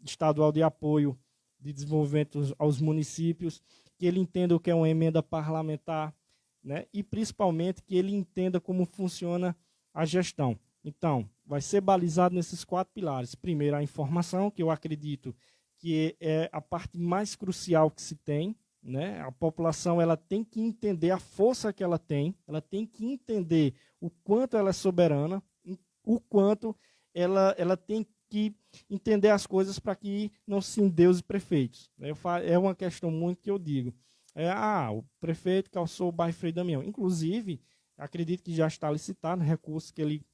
Estadual de Apoio de Desenvolvimento aos Municípios, que ele entenda o que é uma emenda parlamentar, né? E principalmente que ele entenda como funciona a gestão. Então, vai ser balizado nesses 4 pilares. Primeiro, a informação, que eu acredito que é a parte mais crucial que se tem, né? A população ela tem que entender a força que ela tem que entender o quanto ela é soberana, o quanto ela tem que entender as coisas para que não se endeuse prefeitos. É uma questão muito que eu digo. O prefeito calçou o bairro Frei Damião. Inclusive, acredito que já está licitado recurso que ele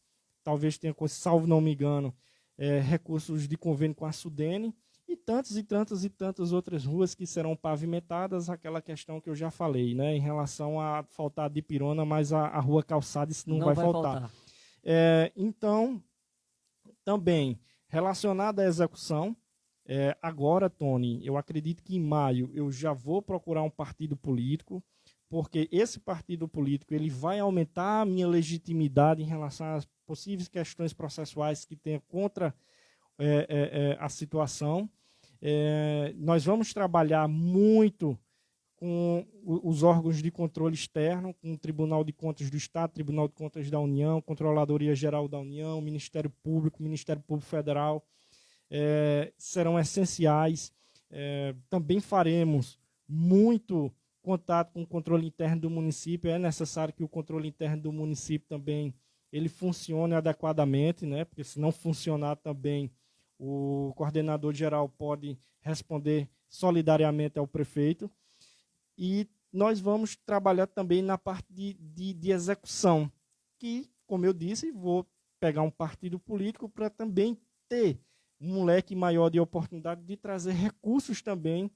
talvez tenha, salvo não me engano, recursos de convênio com a Sudene, e tantas outras ruas que serão pavimentadas, aquela questão que eu já falei, né, em relação a faltar de pirona, mas a rua calçada isso não vai faltar. Então, também, relacionado à execução, agora, Tony, eu acredito que em maio eu já vou procurar um partido político, porque esse partido político ele vai aumentar a minha legitimidade em relação às possíveis questões processuais que tenha contra a situação. Nós vamos trabalhar muito com os órgãos de controle externo, com o Tribunal de Contas do Estado, Tribunal de Contas da União, Controladoria Geral da União, Ministério Público Federal, serão essenciais. Também faremos muito contato com o controle interno do município. É necessário que o controle interno do município também ele funcione adequadamente, né? Porque se não funcionar também, o coordenador geral pode responder solidariamente ao prefeito. E nós vamos trabalhar também na parte de execução, que, como eu disse, vou pegar um partido político para também ter um leque maior de oportunidade de trazer recursos também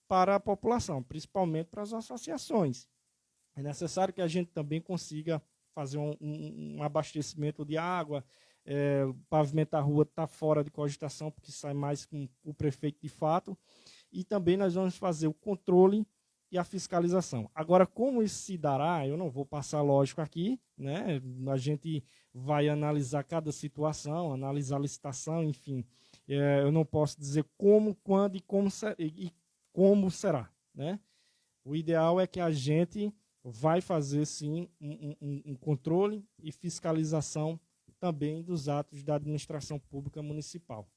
para a população, principalmente para as associações. É necessário que a gente também consiga fazer um abastecimento de água, pavimentar a rua está fora de cogitação, porque sai mais com o prefeito de fato, e também nós vamos fazer o controle e a fiscalização. Agora, como isso se dará, eu não vou passar lógico aqui, né? A gente vai analisar cada situação, analisar a licitação, enfim. Eu não posso dizer como, quando e como será, né? O ideal é que a gente vai fazer, sim, um controle e fiscalização também dos atos da administração pública municipal.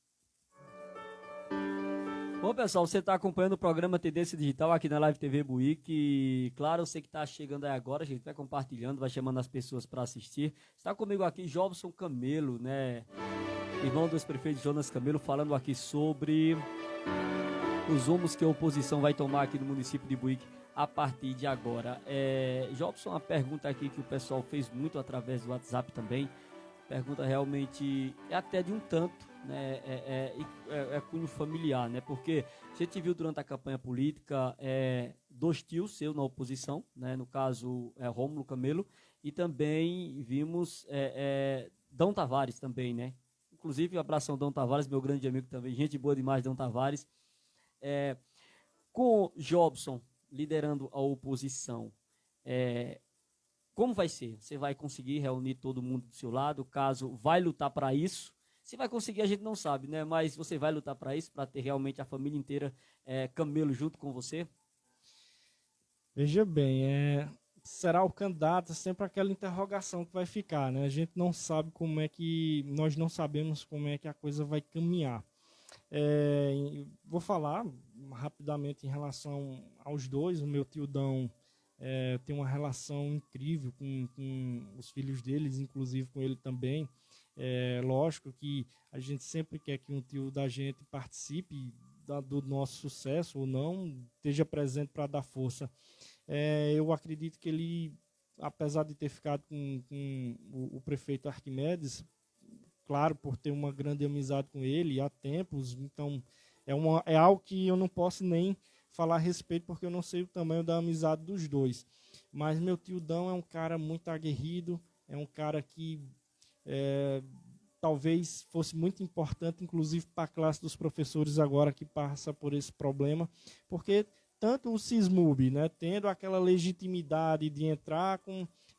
Bom, pessoal, você está acompanhando o programa Tendência Digital aqui na Live TV Buíque. Claro, você que está chegando aí agora, a gente vai compartilhando, vai chamando as pessoas para assistir. Está comigo aqui Jobson Camelo, né? Irmão dos prefeitos Jonas Camelo, falando aqui sobre os rumos que a oposição vai tomar aqui no município de Buíque a partir de agora. Jobson, uma pergunta aqui que o pessoal fez muito através do WhatsApp também. Pergunta realmente até de um tanto, né? Cunho familiar, né? Porque a gente viu durante a campanha política 2 tios seu na oposição, né? No caso, Rômulo Camelo, e também vimos Dão Tavares também, né? Inclusive, abração Dão Tavares, meu grande amigo também, gente boa demais, Dão Tavares. Com Jobson liderando a oposição, como vai ser? Você vai conseguir reunir todo mundo do seu lado? Caso vai lutar para isso? Se vai conseguir, a gente não sabe, né? Mas você vai lutar para isso, para ter realmente a família inteira Camelo junto com você? Veja bem, será o candidato, sempre aquela interrogação que vai ficar, né? A gente não sabe nós não sabemos como é que a coisa vai caminhar. Vou falar rapidamente em relação aos dois. O meu tio Dão tem uma relação incrível com os filhos deles, inclusive com ele também. Lógico que a gente sempre quer que um tio da gente participe do nosso sucesso ou não, esteja presente para dar força. Eu acredito que ele, apesar de ter ficado com o prefeito Arquimedes, claro, por ter uma grande amizade com ele há tempos, então é algo que eu não posso nem falar a respeito, porque eu não sei o tamanho da amizade dos dois. Mas meu tio Dão é um cara muito aguerrido, é um cara que talvez fosse muito importante, inclusive para a classe dos professores agora que passa por esse problema, porque tanto o SISMUB, né, tendo aquela legitimidade de entrar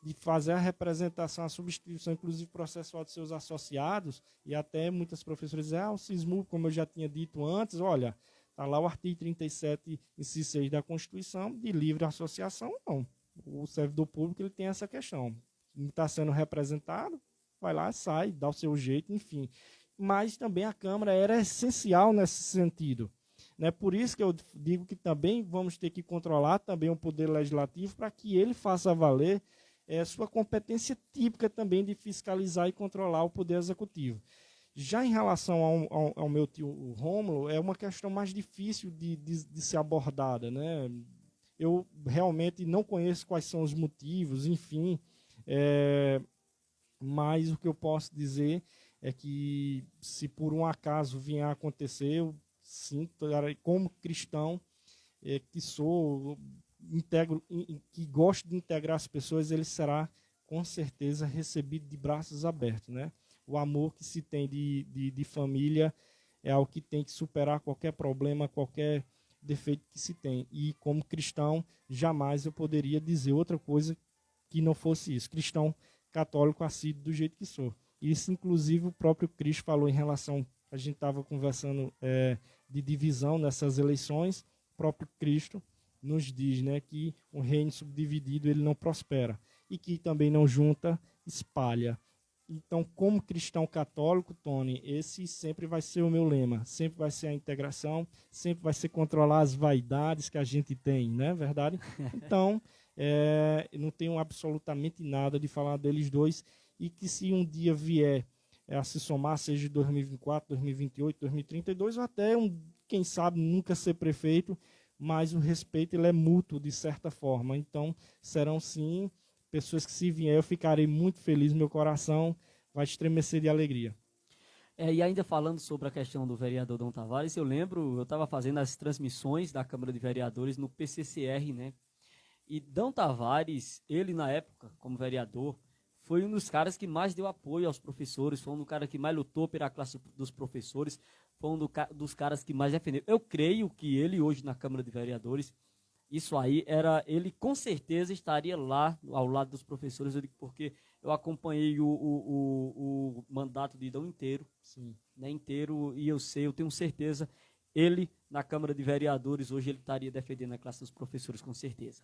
de fazer a representação, a substituição, inclusive processual de seus associados, e até muitas professoras dizem, o SISMUB, como eu já tinha dito antes, olha, está lá o artigo 37, inciso 6 da Constituição, de livre associação, não. O servidor público ele tem essa questão. Não está sendo representado, vai lá, sai, dá o seu jeito, enfim. Mas também a Câmara era essencial nesse sentido. Né? Por isso que eu digo que também vamos ter que controlar também o Poder Legislativo para que ele faça valer sua competência típica também de fiscalizar e controlar o Poder Executivo. Já em relação ao meu tio Rômulo, é uma questão mais difícil de ser abordada. Né? Eu realmente não conheço quais são os motivos, enfim, mas o que eu posso dizer é que se por um acaso vier a acontecer, eu sinto, como cristão que sou, que gosto de integrar as pessoas, ele será com certeza recebido de braços abertos. Né? O amor que se tem de família é algo que tem que superar qualquer problema, qualquer defeito que se tem. E como cristão, jamais eu poderia dizer outra coisa que não fosse isso. Cristão católico assíduo do jeito que sou. Isso, inclusive, o próprio Cristo falou em relação, a gente estava conversando de divisão nessas eleições, o próprio Cristo nos diz, né, que um reino subdividido ele não prospera e que também não junta, espalha. Então, como cristão católico, Tony, esse sempre vai ser o meu lema, sempre vai ser a integração, sempre vai ser controlar as vaidades que a gente tem, né, verdade? Então, não tenho absolutamente nada de falar deles dois, e que se um dia vier a se somar, seja de 2024, 2028, 2032, ou até, quem sabe, nunca ser prefeito, mas o respeito ele é mútuo, de certa forma. Então, serão sim pessoas que, se vier, eu ficarei muito feliz, meu coração vai estremecer de alegria. E ainda falando sobre a questão do vereador Dom Tavares, eu lembro, eu estava fazendo as transmissões da Câmara de Vereadores no PCCR, né? E Dom Tavares, ele na época, como vereador, foi um dos caras que mais deu apoio aos professores, foi um dos caras que mais lutou pela classe dos professores, foi um dos caras que mais defendeu. Eu creio que ele hoje na Câmara de Vereadores, isso aí ele com certeza estaria lá ao lado dos professores, porque eu acompanhei o mandato de Dom inteiro, sim, né, inteiro, e eu tenho certeza, ele na Câmara de Vereadores hoje ele estaria defendendo a classe dos professores, com certeza.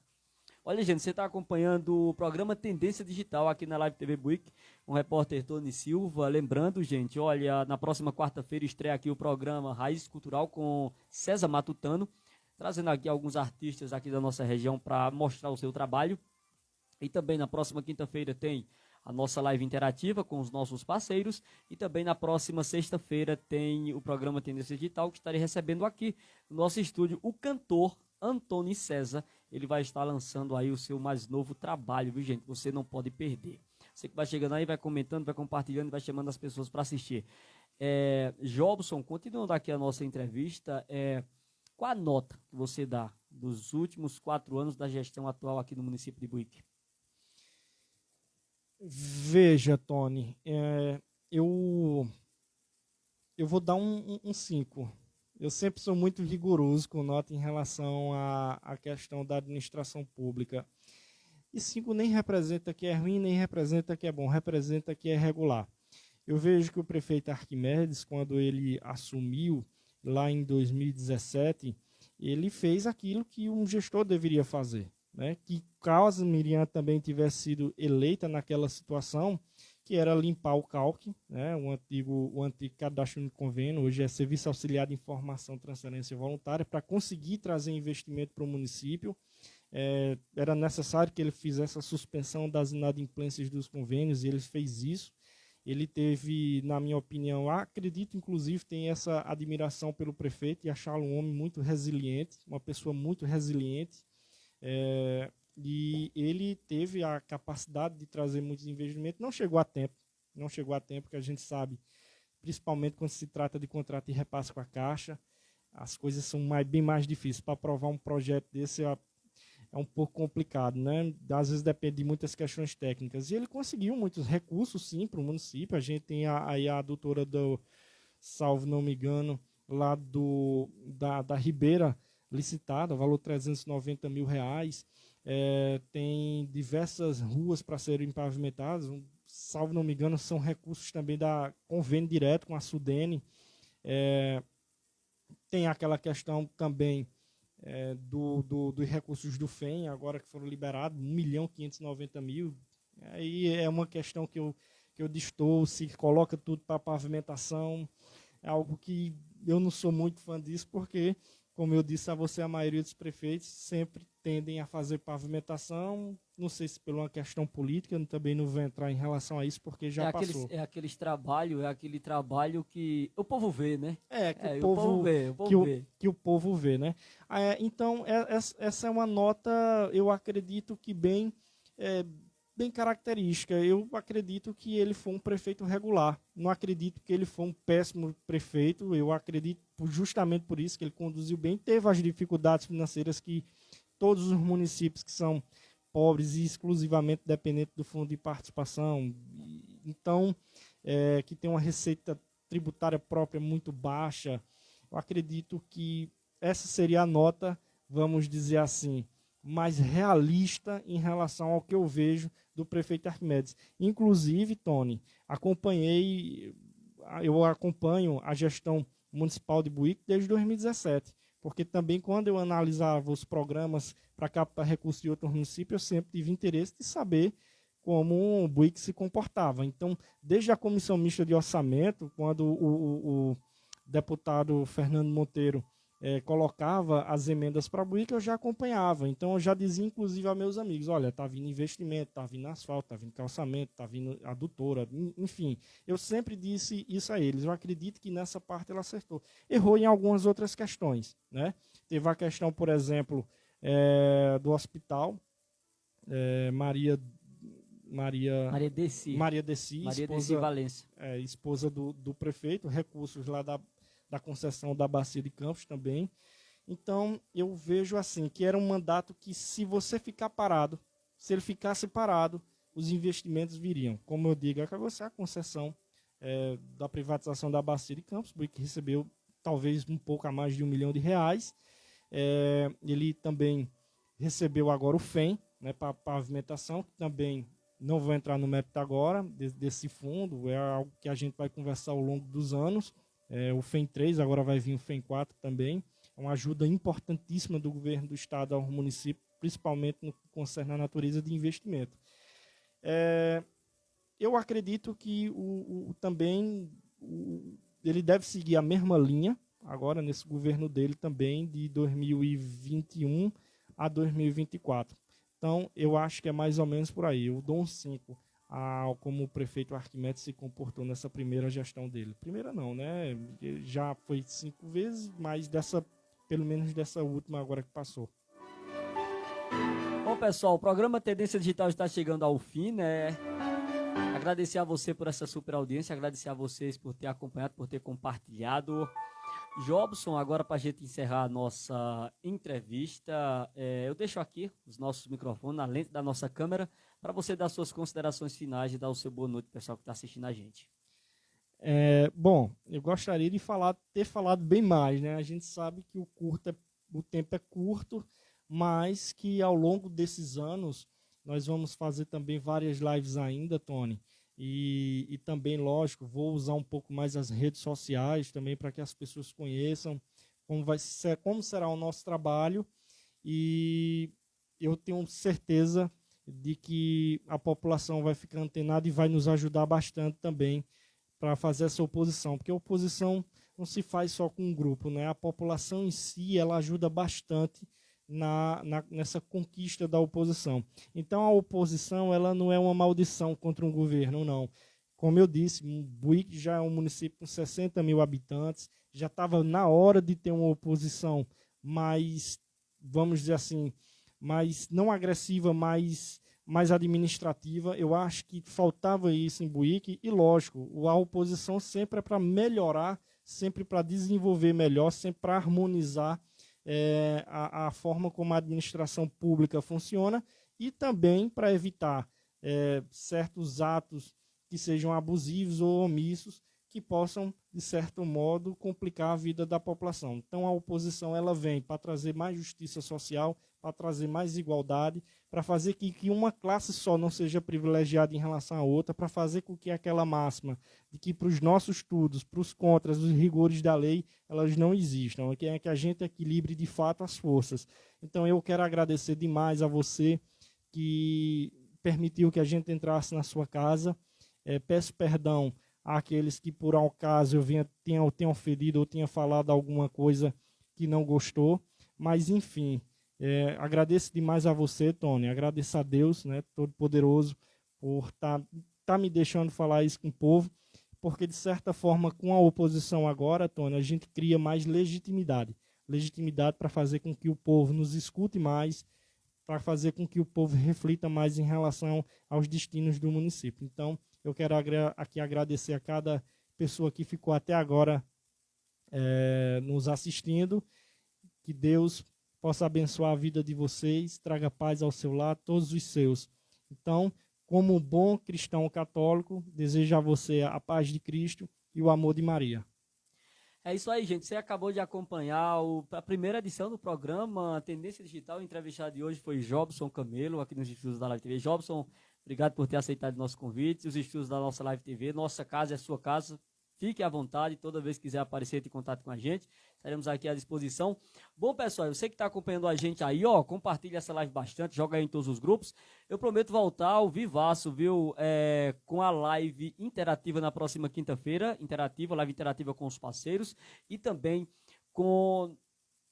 Olha, gente, você está acompanhando o programa Tendência Digital aqui na Live TV Buick, com o repórter Tony Silva. Lembrando, gente, olha, na próxima quarta-feira estreia aqui o programa Raiz Cultural com César Matutano, trazendo aqui alguns artistas aqui da nossa região para mostrar o seu trabalho. E também na próxima quinta-feira tem a nossa live interativa com os nossos parceiros. E também na próxima sexta-feira tem o programa Tendência Digital, que estarei recebendo aqui no nosso estúdio o cantor Antônio César. Ele vai estar lançando aí o seu mais novo trabalho, viu, gente? Você não pode perder. Você que vai chegando aí, vai comentando, vai compartilhando, vai chamando as pessoas para assistir. Jobson, continuando aqui a nossa entrevista, qual a nota que você dá dos últimos 4 anos da gestão atual aqui no município de Buíque? Veja, Tony, eu vou dar um 5. Eu sempre sou muito rigoroso com nota em relação à questão da administração pública. E 5 nem representa que é ruim, nem representa que é bom, representa que é regular. Eu vejo que o prefeito Arquimedes, quando ele assumiu lá em 2017, ele fez aquilo que um gestor deveria fazer, né? Que caso Miriam também tivesse sido eleita naquela situação, que era limpar o CALC, né? o antigo cadastro de convênio, hoje é Serviço Auxiliar de Informação e Transferência Voluntária, para conseguir trazer investimento para o município. Era necessário que ele fizesse a suspensão das inadimplências dos convênios, e ele fez isso. Ele teve, na minha opinião, acredito, inclusive, tem essa admiração pelo prefeito e achá-lo um homem muito resiliente, uma pessoa muito resiliente. E ele teve a capacidade de trazer muitos investimentos. Não chegou a tempo, porque a gente sabe, principalmente quando se trata de contrato de repasse com a Caixa, as coisas são bem mais difíceis. Para aprovar um projeto desse é um pouco complicado, né? Às vezes depende de muitas questões técnicas. E ele conseguiu muitos recursos, sim, para o município. A gente tem aí a doutora do, salvo não me engano, lá da Ribeira, licitada, valor R$390 mil. Tem diversas ruas para serem pavimentadas, salvo não me engano, são recursos também da convênio direto com a Sudene. Tem aquela questão também dos recursos do FEM, agora que foram liberados, R$1.590.000. Aí é uma questão que eu distou, se coloca tudo para pavimentação, é algo que eu não sou muito fã disso, porque, como eu disse a você, a maioria dos prefeitos sempre tendem a fazer pavimentação, não sei se por uma questão política, eu também não vou entrar em relação a isso, porque já passou. É aquele trabalho que o povo vê, né? Que o povo vê. Que o povo vê, né? Então, essa é uma nota, eu acredito que bem característica. Eu acredito que ele foi um prefeito regular. Não acredito que ele foi um péssimo prefeito. Eu acredito justamente por isso que ele conduziu bem. Teve as dificuldades financeiras que todos os municípios que são pobres e exclusivamente dependentes do fundo de participação, então, que tem uma receita tributária própria muito baixa. Eu acredito que essa seria a nota, vamos dizer assim, mais realista em relação ao que eu vejo do prefeito Arquimedes. Inclusive, Tony, eu acompanho a gestão municipal de Buíque desde 2017, porque também quando eu analisava os programas para captar recursos de outros municípios, eu sempre tive interesse de saber como o Buíque se comportava. Então, desde a comissão mista de orçamento, quando o deputado Fernando Monteiro colocava as emendas para Buíque, eu já acompanhava. Então, eu já dizia, inclusive, aos meus amigos, olha, está vindo investimento, está vindo asfalto, está vindo calçamento, está vindo adutora, enfim. Eu sempre disse isso a eles. Eu acredito que nessa parte ela acertou. Errou em algumas outras questões, né? Teve a questão, por exemplo, do hospital, Maria Deci, Valença. Esposa do prefeito, recursos lá da concessão da Bacia de Campos também. Então, eu vejo assim, que era um mandato que, se você ficar parado, se ele ficasse parado, os investimentos viriam. Como eu digo, a concessão da privatização da Bacia de Campos, que recebeu talvez um pouco a mais de R$1 milhão. Ele também recebeu agora o FEM, né, para pavimentação, que também não vou entrar no mérito agora desse fundo, é algo que a gente vai conversar ao longo dos anos. O FEM 3, agora vai vir o FEM 4 também. É uma ajuda importantíssima do governo do estado ao município, principalmente no que concerne a natureza de investimento. Eu acredito que ele deve seguir a mesma linha, agora nesse governo dele também, de 2021 a 2024. Então, eu acho que é mais ou menos por aí. Eu dou um 5 como o prefeito Arquimedes se comportou nessa primeira gestão dele. Primeira não, né? Ele já foi 5 vezes, mas pelo menos dessa última agora que passou. Bom, pessoal, o programa Tendência Digital está chegando ao fim, né? Agradecer a você por essa super audiência, agradecer a vocês por ter acompanhado, por ter compartilhado. Jobson, agora para a gente encerrar a nossa entrevista, eu deixo aqui os nossos microfones na lente da nossa câmera para você dar suas considerações finais e dar o seu boa noite, pessoal que está assistindo a gente. Bom, eu gostaria de ter falado bem mais, né? A gente sabe que o tempo é curto, mas que ao longo desses anos nós vamos fazer também várias lives ainda, Tony. E também, lógico, vou usar um pouco mais as redes sociais também para que as pessoas conheçam como será o nosso trabalho. E eu tenho certeza de que a população vai ficar antenada e vai nos ajudar bastante também para fazer essa oposição, porque a oposição não se faz só com um grupo, né? A população em si, ela ajuda bastante nessa conquista da oposição. Então, a oposição, ela não é uma maldição contra um governo, não. Como eu disse, Buíque já é um município com 60 mil habitantes, já estava na hora de ter uma oposição mais, vamos dizer assim, mais não agressiva, mais administrativa. Eu acho que faltava isso em Buíque e, lógico, a oposição sempre é para melhorar, sempre para desenvolver melhor, sempre para harmonizar a forma como a administração pública funciona e também para evitar certos atos que sejam abusivos ou omissos que possam, de certo modo, complicar a vida da população. Então, a oposição ela vem para trazer mais justiça social, para trazer mais igualdade, para fazer que uma classe só não seja privilegiada em relação à outra, para fazer com que aquela máxima de que para os nossos estudos, para os contras, os rigores da lei, elas não existam, que é que a gente equilibre de fato as forças. Então, eu quero agradecer demais a você que permitiu que a gente entrasse na sua casa. Peço perdão àqueles que, por acaso, tenham ofendido ou tenha falado alguma coisa que não gostou, mas, enfim, agradeço demais a você, Tony, agradeço a Deus, né, Todo-Poderoso, por tá me deixando falar isso com o povo, porque, de certa forma, com a oposição agora, Tony, a gente cria mais legitimidade para fazer com que o povo nos escute mais, para fazer com que o povo reflita mais em relação aos destinos do município. Então, eu quero aqui agradecer a cada pessoa que ficou até agora nos assistindo, que Deus possa abençoar a vida de vocês, traga paz ao seu lar, todos os seus. Então, como bom cristão católico, desejo a você a paz de Cristo e o amor de Maria. É isso aí, gente. Você acabou de acompanhar a primeira edição do programa Tendência Digital. O entrevistado de hoje foi Jobson Camelo, aqui nos estúdios da Live TV. Jobson, obrigado por ter aceitado o nosso convite. Os estúdios da nossa Live TV, nossa casa é a sua casa. Fique à vontade, toda vez que quiser aparecer, entre em contato com a gente. Estaremos aqui à disposição. Bom, pessoal, você que está acompanhando a gente aí, compartilha essa live bastante, joga aí em todos os grupos. Eu prometo voltar ao vivaço, viu, com a live interativa na próxima quinta-feira, live interativa com os parceiros, e também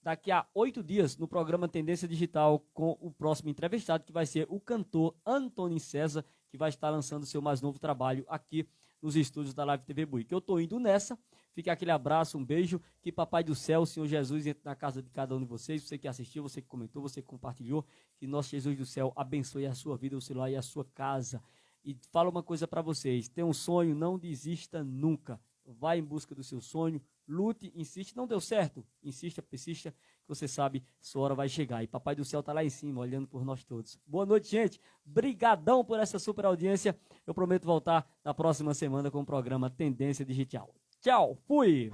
daqui a 8 dias, no programa Tendência Digital, com o próximo entrevistado, que vai ser o cantor Antônio César, que vai estar lançando o seu mais novo trabalho aqui nos estúdios da Live TV Buíque. Eu estou indo nessa. Fica aquele abraço, um beijo. Que Papai do Céu, o Senhor Jesus, entre na casa de cada um de vocês. Você que assistiu, você que comentou, você que compartilhou. Que nosso Jesus do céu abençoe a sua vida, o seu lar e a sua casa. E fala uma coisa para vocês. Tem um sonho, não desista nunca. Vai em busca do seu sonho. Lute, insiste. Não deu certo? Insista, persista, que você sabe, sua hora vai chegar. E Papai do Céu está lá em cima, olhando por nós todos. Boa noite, gente. Brigadão por essa super audiência. Eu prometo voltar na próxima semana com o programa Tendência Digital. Tchau, fui!